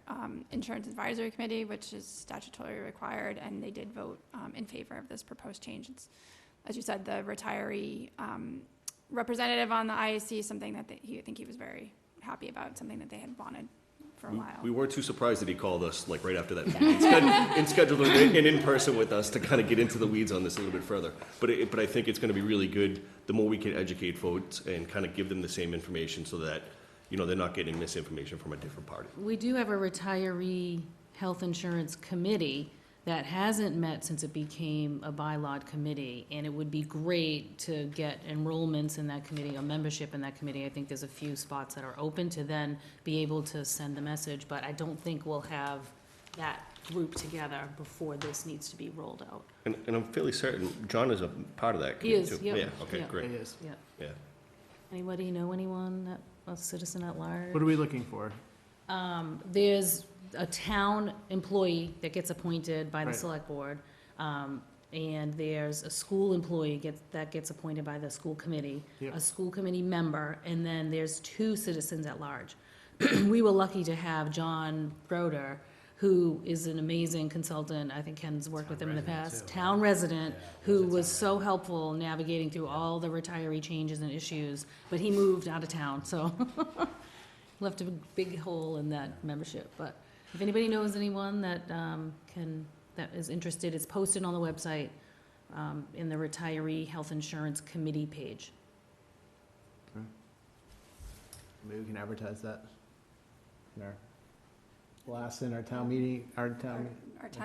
Insurance Advisory Committee, which is statutorily required, and they did vote in favor of this proposed change. It's, as you said, the retiree representative on the IAC, something that I think he was very happy about, something that they had wanted for a while. We weren't too surprised that he called us like right after that meeting and scheduled an in-person with us to kind of get into the weeds on this a little bit further. But I think it's going to be really good, the more we can educate folks and kind of give them the same information so that, you know, they're not getting misinformation from a different party. We do have a retiree health insurance committee that hasn't met since it became a bylaw committee, and it would be great to get enrollments in that committee or membership in that committee. I think there's a few spots that are open to then be able to send the message, but I don't think we'll have that group together before this needs to be rolled out. And I'm fairly certain John is a part of that He committee is, too. yep. Yeah, okay, Yep. great. It is. Yeah. Yeah. Anybody know anyone that, a citizen at large? What are we looking for? There's a town employee that gets appointed by the Right. select board. And there's a school employee that gets appointed by the school committee, Yep. a school committee member, and then there's 2 citizens at large. We were lucky to have John Broder, who is an amazing consultant. I think Ken's worked with him in the past. Town resident, who was so helpful navigating through all the retiree changes and issues, but he moved out of town, so left a big hole in that membership. But if anybody knows anyone that that is interested, it's posted on the website in the Retiree Health Insurance Committee page. Maybe we can advertise that in our last, in our town meeting, our town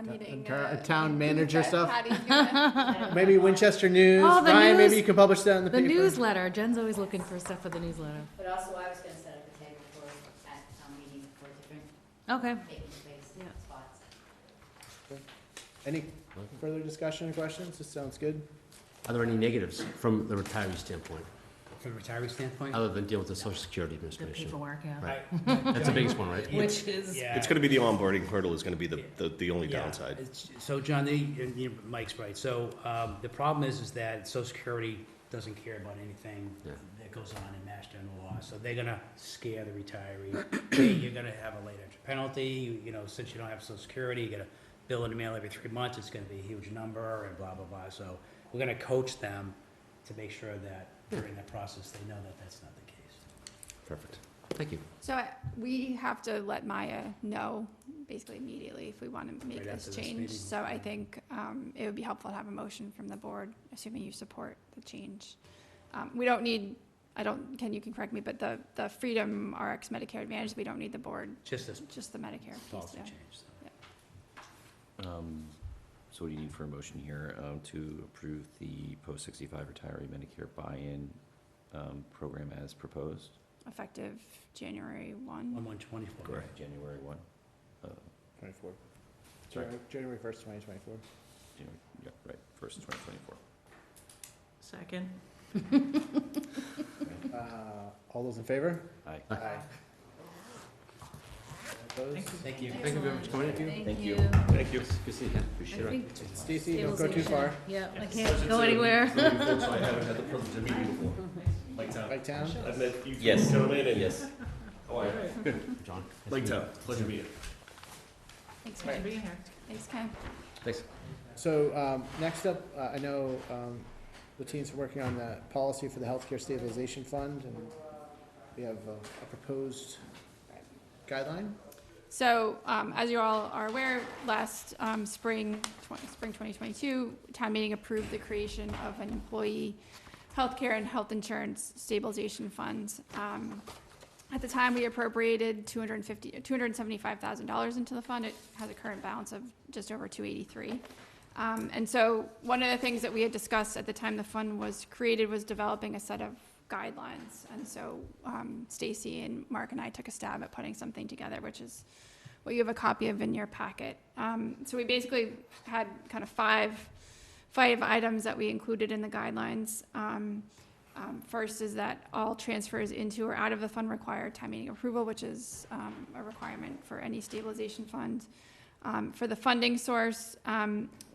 meeting. our town manager stuff. Patty's gonna- Maybe Winchester News. Oh, the Ryan, maybe news- you can publish that in the The paper. newsletter, Jen's always looking for stuff for the newsletter. But also, I was gonna set up a table for, at town meeting for different Okay. taking space Yeah. spots. Any further discussion or questions? This sounds good. Are there any negatives from the retiree standpoint, From a retiree standpoint? other than dealing with the Social Security The Administration? paperwork, yeah. Right. That's the biggest one, right? Which is, Yeah. It's gonna be the onboarding hurdle is gonna be the only Yeah, downside. So, John, Mike's right. So, the problem is that Social Security doesn't care about anything Yeah. that goes on in Mass General Law. So they're gonna scare the retiree. Hey, you're gonna have a late entry penalty, you know, since you don't have Social Security, you get a bill in the mail every 3 months, it's gonna be a huge number and blah, blah, blah. So we're gonna coach them to make sure that during that process, they know that that's not the case. Perfect. Thank you. So we have to let Maya know basically immediately if we want to make Right this after this change. meeting. So I think it would be helpful to have a motion from the board, assuming you support the change. We don't need, Ken, you can correct me, but the Freedom RX Medicare Advantage, we don't need the board, Just this just the Medicare piece, policy yeah. change. So. So what do you need for a motion here, to approve the post-65 retiree Medicare buy-in, program as proposed? Effective January 1. 1/1/24. Correct. January 1? 24. Sorry. January 1st, 2024. January, yeah, right, 1st, 2024. Second. All those in favor? Aye. Aye. Opposed? Thank you. Thank you very much for coming in. thank you. Thank you. Good seeing you. Appreciate I it. think Stacy, don't go too far. Yeah, I can't go anywhere. I haven't had the privilege of meeting before. Mike Town. Mike Town? I've met you Yes. gentlemen and. Yes. How are you? John. Mike Town, pleasure to meet you. Thanks, Thanks Ken. for being here. Thanks, Ken. Thanks. So, next up, I know, the teams are working on the policy for the healthcare stabilization fund, and we have a proposed guideline. So, as you all are aware, last spring 2022, town meeting approved the creation of an employee healthcare and health insurance stabilization fund. At the time, we appropriated $275,000 into the fund. It has a current balance of just over $283,000. And so, one of the things that we had discussed at the time the fund was created was developing a set of guidelines. And so, Stacy and Mark and I took a stab at putting something together, which is what you have a copy of in your packet. So we basically had kind of five items that we included in the guidelines. First is that all transfers into or out of the fund require town meeting approval, which is a requirement for any stabilization fund. For the funding source,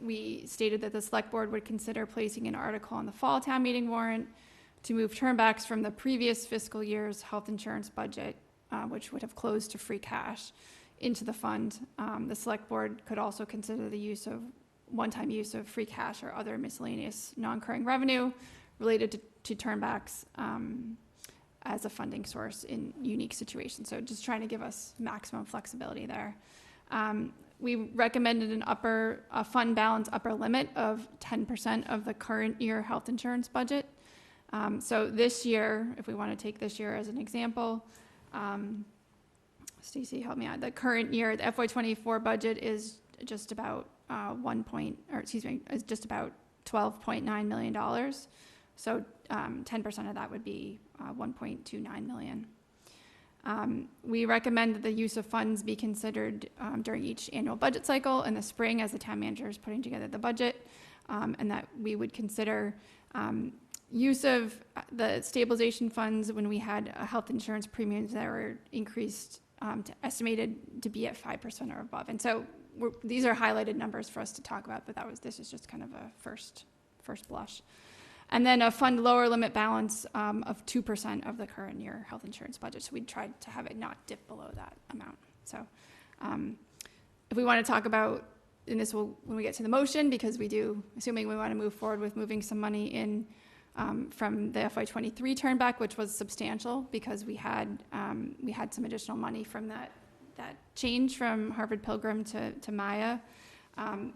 we stated that the select board would consider placing an article on the fall town meeting warrant to move turnbacks from the previous fiscal year's health insurance budget, which would have closed to free cash, into the fund. The select board could also consider the one-time use of free cash or other miscellaneous non-recurring revenue related to turnbacks as a funding source in unique situations. So just trying to give us maximum flexibility there. We recommended a fund balance upper limit of 10% of the current year health insurance budget. So this year, if we want to take this year as an example, Stacy, help me out. The current year, the FY24 budget is just about is just about $12.9 million. So 10% of that would be $1.29 million. We recommend that the use of funds be considered during each annual budget cycle in the spring as the town manager is putting together the budget, and that we would consider use of the stabilization funds when we had health insurance premiums that were increased estimated to be at 5% or above. And so these are highlighted numbers for us to talk about, but this is just kind of a first blush. And then a fund lower limit balance of 2% of the current year health insurance budget. So we tried to have it not dip below that amount. So if we want to talk about, and this will, when we get to the motion, because we do, assuming we want to move forward with moving some money in from the FY23 turnback, which was substantial because we had some additional money from that change from Harvard Pilgrim to Maya.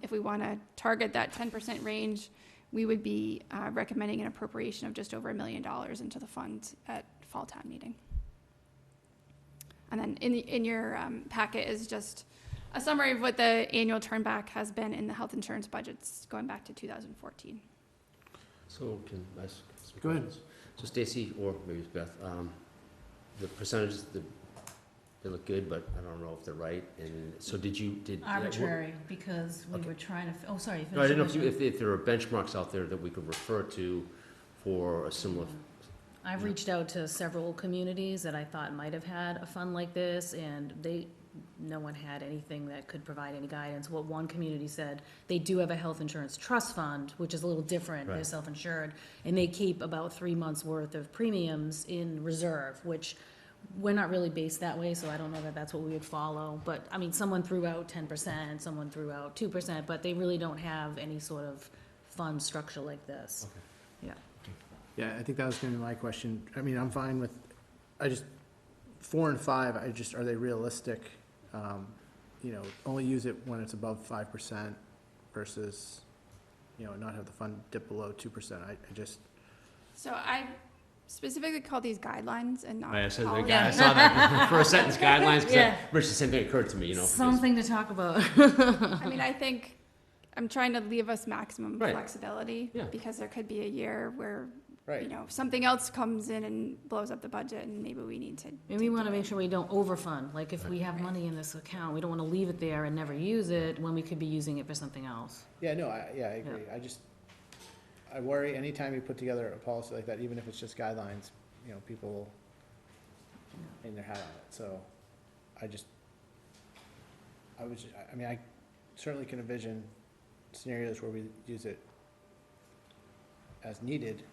If we want to target that 10% range, we would be recommending an appropriation of just over $1 million into the fund at fall town meeting. And then in your packet is just a summary of what the annual turnback has been in the health insurance budgets going back to 2014. So can I ask some Go ahead. questions? So Stacy, or maybe it's Beth, the percentages, they look good, but I don't know if they're right. And so did Arbitrary, because we were trying to, oh, sorry. No, I didn't know if there are benchmarks out there that we could refer to for a similar. I've reached out to several communities that I thought might have had a fund like this, and no one had anything that could provide any guidance. What one community said, they do have a health insurance trust fund, which is a little different. They're self-insured, and they keep about 3 months worth of premiums in reserve, which we're not really based that way, so I don't know that that's what we would follow. But, I mean, someone threw out 10%, someone threw out 2%, but they really don't have any sort of fund structure like this. Okay. Yeah. Yeah, I think that was going to be my question. I mean, I'm fine with, 4 and 5, are they realistic? Only use it when it's above 5% versus, not have the fund dip below 2%. So I specifically call these guidelines and not I saw policies. that for a sentence guidelines, because Yeah. the same thing occurred to me, Something to talk about. I mean, I think I'm trying to leave us maximum Right. flexibility because there could be a year where, Right. something else comes in and blows up the budget and maybe we need to. And we want to make sure we don't overfund. Like, if we have money in this account, we don't want to leave it there and never use it when we could be using it for something else. Yeah, no, I agree. I worry anytime you put together a policy like that, even if it's just guidelines, people will hang their hat on it. So I certainly can envision scenarios where we use it as needed,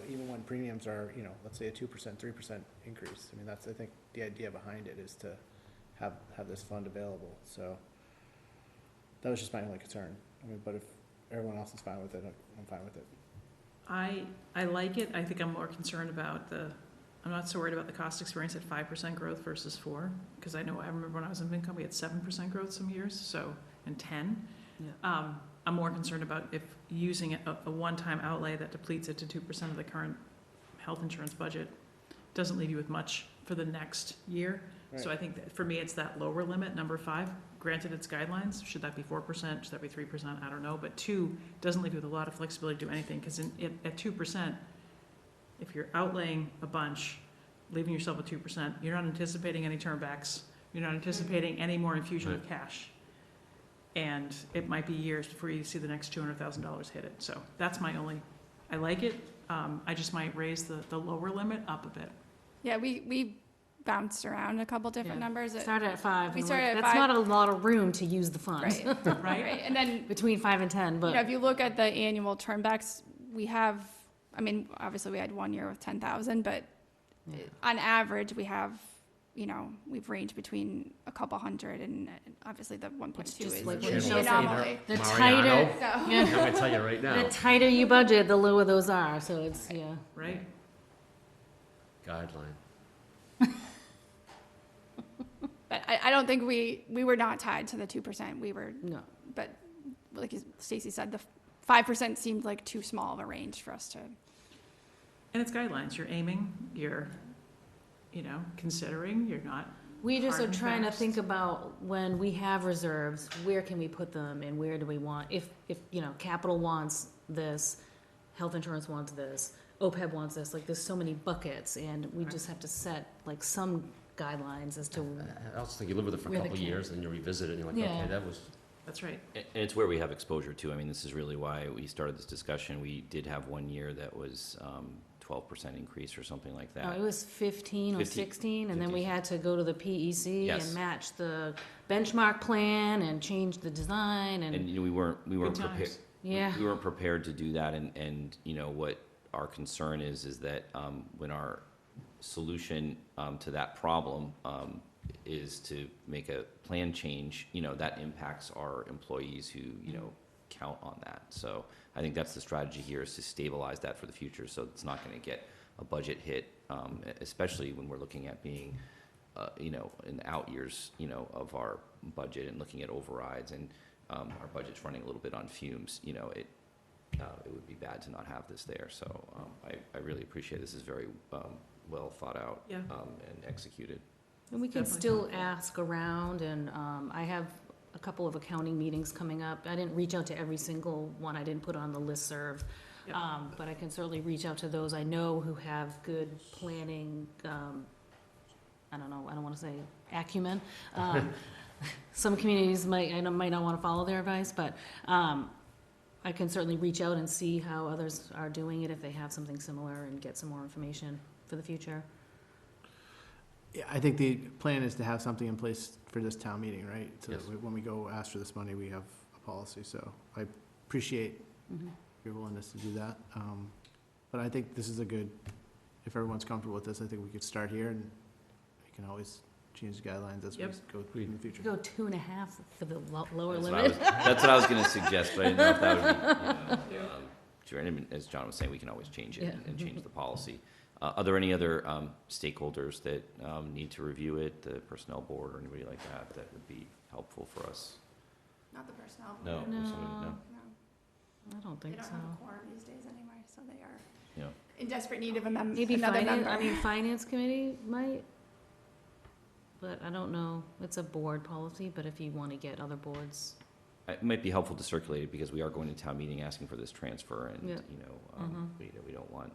even when premiums are, let's say a 2%, 3% increase. I mean, that's, I think, the idea behind it is to have this fund available. So that was just my only concern. I mean, but if everyone else is fine with it, I'm fine with it. I like it. I think I'm more concerned about I'm not so worried about the cost experience at 5% growth versus 4%, because I remember when I was in FinCom, we had 7% growth some years, and 10. Yeah. I'm more concerned about if using a one-time outlay that depletes it to 2% of the current health insurance budget doesn't leave you with much for the next year. Right. So I think that for me, it's that lower limit, number 5. Granted, it's guidelines. Should that be 4%? Should that be 3%? I don't know. But 2 doesn't leave you with a lot of flexibility to do anything, because at 2%, if you're outlaying a bunch, leaving yourself with 2%, you're not anticipating any turnbacks. You're not anticipating any more infusion of cash. And it might be years before you see the next $200,000 hit it. So that's I like it. I just might raise the lower limit up a bit. Yeah, we bounced around a couple different numbers. Started at 5. We started at 5. That's not a lot of room to use the funds. Right. And then between 5 and 10, but if you look at the annual turnbacks, we have I mean, obviously we had 1 year with 10,000, but on average, we have, you know, we've ranged between a couple hundred, and obviously the 1.2 just is like the what Michelle said, anomaly. The Mariano. tighter, So- I'm gonna tell you right now. the tighter you budget, the lower those are, so it's, yeah. Right? Guideline. But I don't think we were not tied to the 2%. We were, No. but like Stacy said, the 5% seemed like too small of a range for us to. And it's guidelines. You're aiming, you're, you know, considering, you're not. We just hard are and trying to fast. think about when we have reserves, where can we put them and where do we want, if, you know, capital wants this, health insurance wants this, OPEB wants this, like, there's so many buckets, and we just have to set, like, some guidelines as to, I also think you live with it for a Where they couple of can. years, and you revisit it, and you're like, Yeah. okay, that was, That's right. And it's where we have exposure too. I mean, this is really why we started this discussion. We did have 1 year that was 12% increase or something like oh, that. it was 15 or 50 16, and then we 50. had to go to the PEC Yes. and match the benchmark plan and change the design, And and, you know, we weren't Good prepared. times. yeah. We weren't prepared to do that, and you know what our concern is that when our solution to that problem is to make a plan change, you know, that impacts our employees who, you know, count on that. So I think that's the strategy here, is to stabilize that for the future, so it's not going to get a budget hit, especially when we're looking at being, you know, in the out years, you know, of our budget and looking at overrides, and our budget's running a little bit on fumes. You know, it would be bad to not have this there. So I really appreciate this. Is very well thought out Yeah. and executed. And we can Definitely still helpful. ask around, and I have a couple of accounting meetings coming up. I didn't reach out to every single one, I didn't put on the listserv. Yep. But I can certainly reach out to those I know who have good planning, I don't know, I don't wanna say acumen. Some communities might not wanna follow their advice, but, I can certainly reach out and see how others are doing it, if they have something similar, and get some more information for the future. Yeah, I think the plan is to have something in place for this town meeting, right? So Yes. that when we go ask for this money, we have a policy, so I appreciate Mhm. your willingness to do that. But I think this is a good, if everyone's comfortable with this, I think we could start here, and we can always change the guidelines as we Yep. go in the future. Go 2.5 for the lower That's limit. that's what I was going to suggest, but I didn't know if that would be, you know, sure. And as John was saying, we can always change it Yeah. and change the policy. Are there any other stakeholders that need to review it, the personnel board or anybody like that, that would be helpful for us? Not the personnel. No, board. there's somebody- no. No. I don't They think don't so. have a quorum these days anyway, so they are Yeah. in desperate need of Maybe another finance, member. I mean, finance committee might, but I don't know, it's a board policy, but if you wanna get other boards, It might be helpful to circulate it, because we are going to town meeting asking for this transfer, and, Yeah. you know, Mhm. we don't want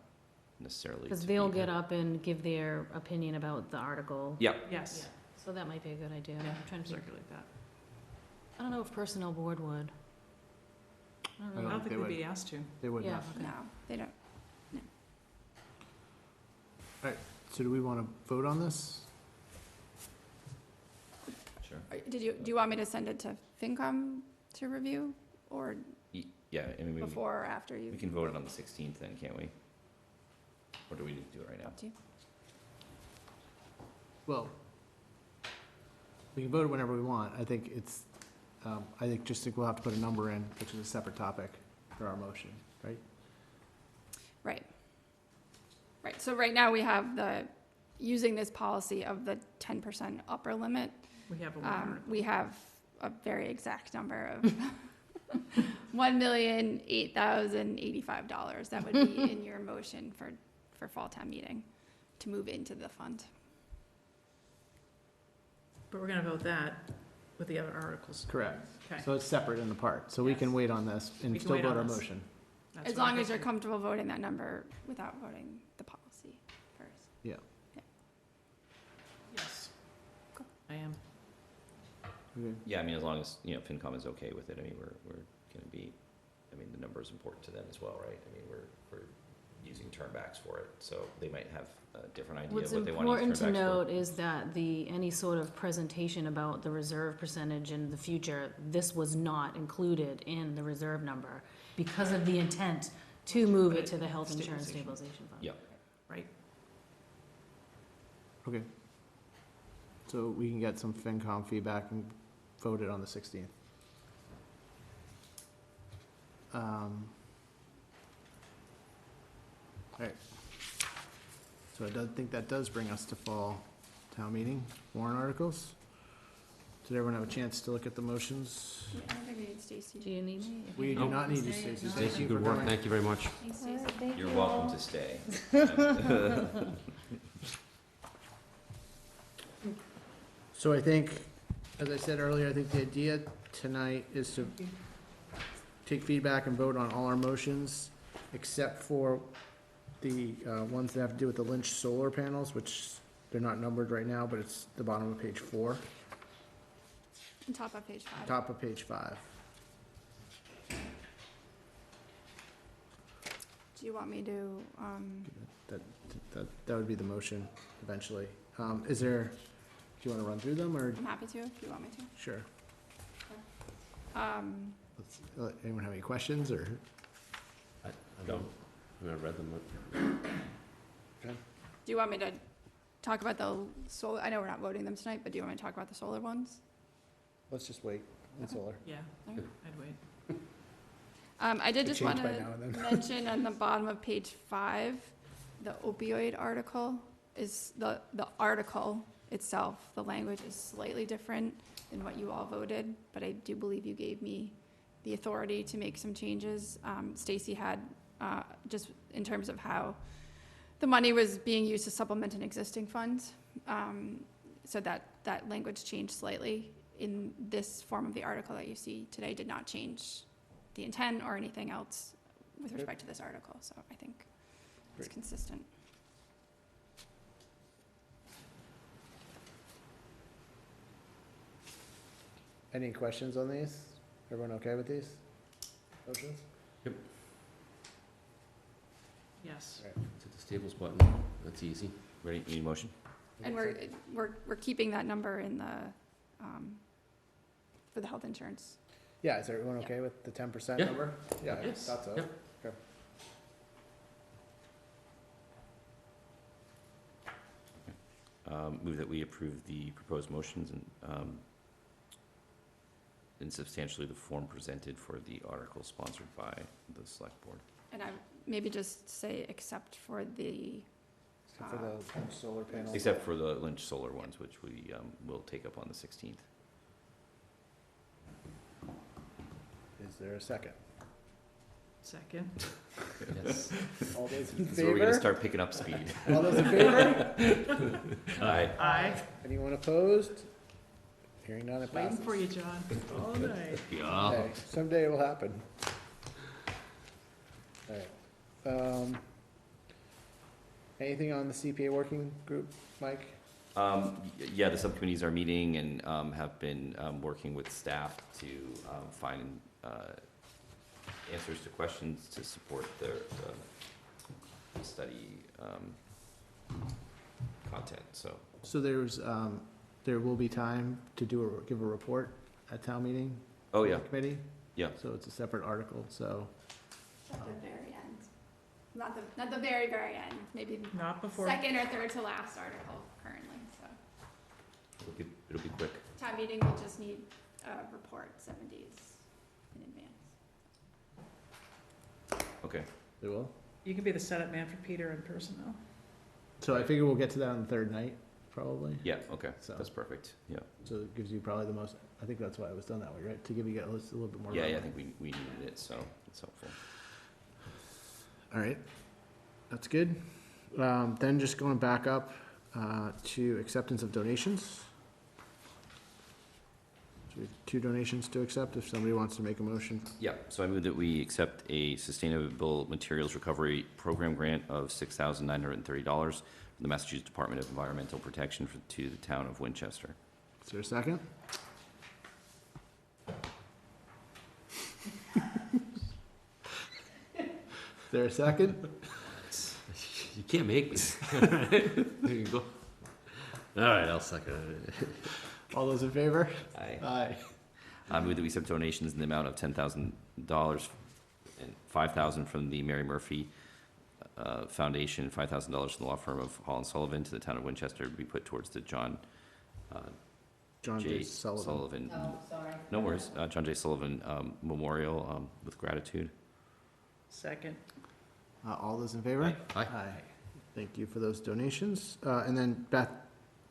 necessarily. cause to they'll be- get up and give their opinion about the article. Yeah. Yes. So that might be a good idea. Yeah, I'm trying to think. circulate that. I don't know if personnel board would. I don't I know. don't they think would. we'd be asked to. They would Yeah, not. okay. No, they don't. So do we want to vote on this? Sure. Do you want me to send it to FinCom to review, or Yeah, I mean, before or after you? we can vote it on the 16th then, can't we? Or do we need to do it right now? Up to you. Well, we can vote it whenever we want. I think it's, I think we'll have to put a number in, which is a separate topic for our motion, right? Right. Right, so right now we have using this policy of the 10% upper limit. We have a warrant article. We have a very exact number of $1,008,085. That would be in your motion for fall town meeting to move into the fund. But we're gonna vote that with the other articles. Correct. Okay. So it's separate and apart, so we can Yes. wait on this and We can still wait vote on our this. motion. That's As what I'm long as you're thinking. comfortable voting that number without voting the policy first. Yeah. Yes. I am. Okay. Yeah, I mean, as long as, you know, FinCom is okay with it, I mean, we're gonna be, I mean, the number is important to them as well, right? I mean, we're using turnbacks for it, so they might have a different idea What's of what they want to use important to turnbacks for. note is that any sort of presentation about the reserve percentage in the future, this was not included in the reserve number because of the intent to move But it to the health insurance stabilization. stabilization fund. Yep. Right? Okay. So we can get some FinCom feedback and vote it on the 16th. All right. So I think that does bring us to fall town meeting warrant articles. Did everyone have a chance to look at the motions? I don't think we need Stacy. Do you need me? If We you do don't not wanna need you, stay, Stacy. no. Thank Stacy, you good for work, coming. thank you very much. Thanks, Stacy. You're welcome to stay. So I think, as I said earlier, I think the idea tonight is to take feedback and vote on all our motions, except for the ones that have to do with the Lynch solar panels, which they're not numbered right now, but it's the bottom of page 4, On top of page 5. top of page 5. Do you want me to, That would be the motion eventually. Is there, do you want to run through them, or? I'm happy to, if you want me to. Sure. Um, Anyone have any questions, or? I don't, I read them. Okay. Do you want me to talk about the solar, I know we're not voting them tonight, but do you want me to talk about the solar ones? Let's just wait on solar. Yeah, Alright. I'd wait. I did Could just change want by to now and then. mention on the bottom of page 5, the opioid article is, the article itself, the language is slightly different than what you all voted, but I do believe you gave me the authority to make some changes. Stacy had, just in terms of how the money was being used to supplement an existing fund. So that language changed slightly in this form of the article that you see today, did not change the intent or anything else with respect to this article, so I think it's Great. consistent. Any questions on these? Everyone okay with these motions? Yes. Right. Hit the stables button, that's easy. Ready, need a motion? And we're keeping that number in the, for the health insurance. Yeah, is everyone okay with the 10% Yeah. number? Yeah, I Yes. thought so. Yeah. Okay. Move that we approve the proposed motions in substantially the form presented for the article sponsored by the select board. And I maybe just say except for the, Except for the solar panels. Except for the Lynch solar ones, which we will take up on the 16th. Is there a second? Second. Yes. All those in This is where we're gonna favor? start picking up speed. All those in favor? Aye. Aye. Anyone opposed? Hearing none, it Waiting passes. for you, John, all night. Yeah. Okay, someday it will happen. All right. Anything on the CPA working group, Mike? Yeah, the subcommittees are meeting and have been working with staff to find answers to questions to support the study content, so. So there will be time to give a report at town meeting? Oh, yeah, Committee? yeah. So it's a separate article, so. at the very end. Not the very, very end, maybe Not before. second or third to last article currently, so. It'll be quick. Town meeting will just need a report 7 days in advance. Okay. They will? You can be the setup man for Peter in person, though. So I figure we'll get to that on the third night, probably. Yeah, okay, So- that's perfect, yeah. So it gives you probably the most, I think that's why it was done that way, right? To give you guys a little bit more. Yeah, I runway. think we needed it, so it's helpful. All right, that's good. Then just going back up to acceptance of donations. So we have 2 donations to accept, if somebody wants to make a motion. Yeah, so I move that we accept a Sustainable Materials Recovery Program grant of $6,930 from the Massachusetts Department of Environmental Protection to the town of Winchester. Is there a second? Is there a second? You can't make me. There you go. All right, I'll second it. All those in favor? Aye. Aye. I move that we accept donations in the amount of $10,000 and $5,000 from the Mary Murphy Foundation, $5,000 from the law firm of Hall and Sullivan to the town of Winchester to be put towards the John J. Sullivan. Oh, sorry. No worries. John J. Sullivan Memorial with gratitude. Second. All those in favor? Aye. Thank you for those donations. And then Beth,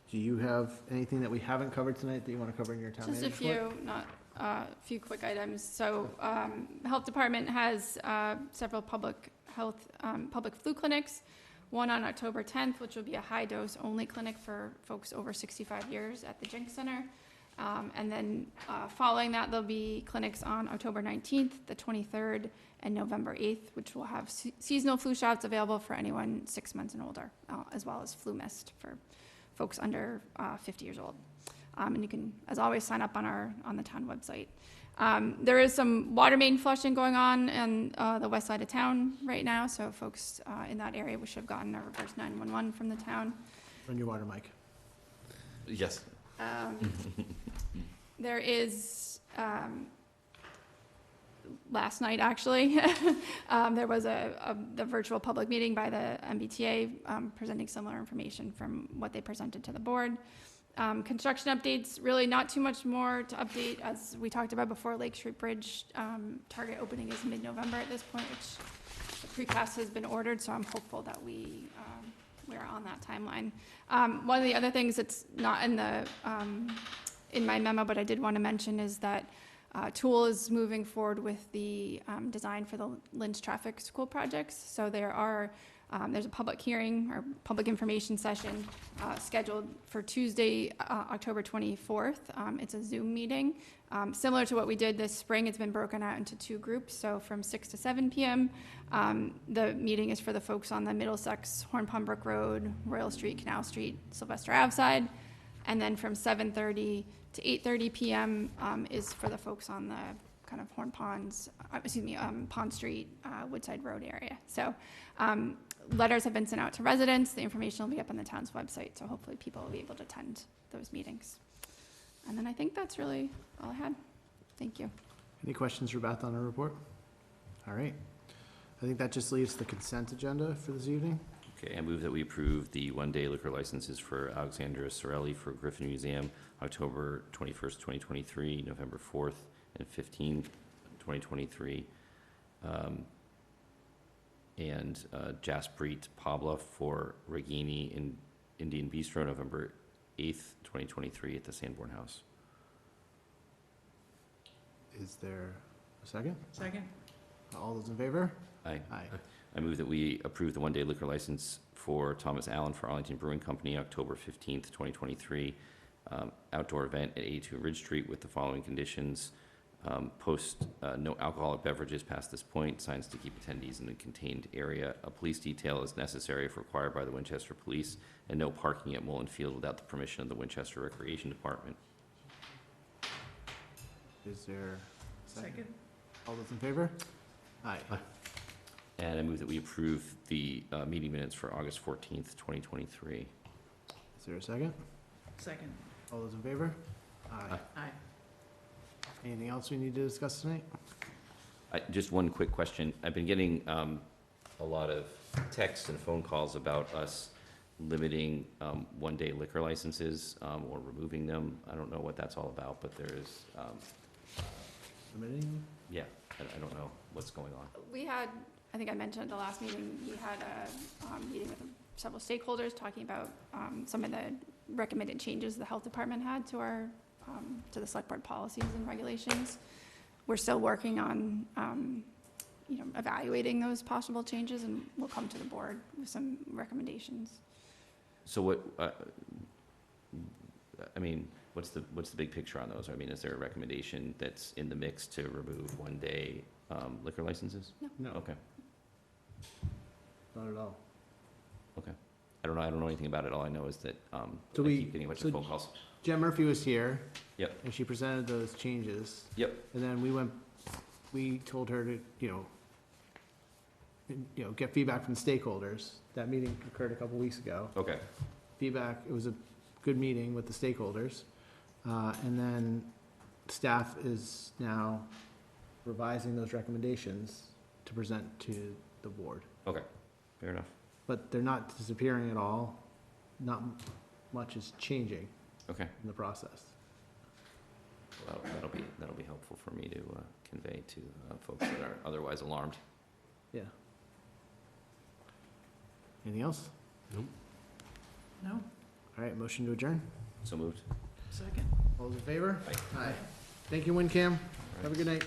do you have anything that we haven't covered tonight that you want to cover in your town Just a manager's report? few, not, a few quick items. So, Health Department has, several public health, public flu clinics. One on October 10th, which will be a high-dose only clinic for folks over 65 years at the Jinx Center. And then, following that, there'll be clinics on October 19th, the 23rd, and November 8th, which will have seasonal flu shots available for anyone 6 months and older, as well as flu mist for folks under 50 years old. And you can, as always, sign up on the town website. There is some water main flushing going on the west side of town right now, so folks in that area, we should have gotten a reverse 911 from the town. Run your water mic. Yes. There is, last night, actually, there was the virtual public meeting by the MBTA presenting similar information from what they presented to the board. Construction updates, really not too much more to update. As we talked about before, Lake Street Bridge target opening is mid-November at this point, which the precast has been ordered, so I'm hopeful that we're on that timeline. One of the other things that's not in my memo, but I did want to mention, is that Tool is moving forward with the design for the Lynch Traffic School projects. So there's a public hearing or public information session scheduled for Tuesday, October 24th. It's a Zoom meeting. Similar to what we did this spring, it's been broken out into two groups. So from 6 to 7 p.m., the meeting is for the folks on the Middlesex, Horn Pond Brook Road, Royal Street, Canal Street, Sylvester Ave side. And then from 7:30 to 8:30 p.m. Is for the folks on the kind of Pond Street, Woodside Road area. So letters have been sent out to residents. The information will be up on the town's website, so hopefully people will be able to attend those meetings. And then I think that's really all I had. Thank you. Any questions for Beth on her report? All right. I think that just leaves the consent agenda for this evening. Okay, I move that we approve the one-day liquor licenses for Alexandra Sorelli for Griffin Museum, October 21st, 2023, November 4th, and 15th, 2023. And Jaspreet Pabla for Regini in Indian Bistro, November 8th, 2023, at the Sanborn House. Is there a second? Second. All those in favor? Aye. Aye. I move that we approve the one-day liquor license for Thomas Allen for Arlington Brewing Company, October 15th, 2023, outdoor event at 82 Ridge Street with the following conditions. Post no alcoholic beverages past this point, signs to keep attendees in the contained area. A police detail is necessary if required by the Winchester Police, and no parking at Mullen Field without the permission of the Winchester Recreation Department. Is there a Second. All those in favor? Aye. And I move that we approve the meeting minutes for August 14th, 2023. Is there a second? Second. All those in favor? Aye. Aye. Anything else we need to discuss tonight? Just one quick question. I've been getting a lot of texts and phone calls about us limiting one-day liquor licenses or removing them. I don't know what that's all about, but there is, Limiting them? yeah, I don't know what's going on. We had, I think I mentioned at the last meeting, we had a meeting with several stakeholders talking about some of the recommended changes the health department had to our to the select board policies and regulations. We're still working on evaluating those possible changes, and we'll come to the board with some recommendations. So what, I mean, what's the big picture on those? I mean, is there a recommendation that's in the mix to remove one-day liquor licenses? No. Okay, Not at all. okay. I don't know anything about it. All I know is that I So keep getting a bunch of phone calls. Jen Murphy was here. Yep. And she presented those changes. Yep. And then we told her to, get feedback from stakeholders. That meeting occurred a couple weeks ago. Okay. Feedback, it was a good meeting with the stakeholders. And then staff is now revising those recommendations to present to the board. Okay, fair enough. But they're not disappearing at all. Not much is changing Okay, in the process. well, that'll be helpful for me to convey to folks that are otherwise alarmed. Yeah. Anything else? No? All right, motion to adjourn. So moved. Second. All those in favor? Aye. Aye. Thank you, WinCam. Have a good night.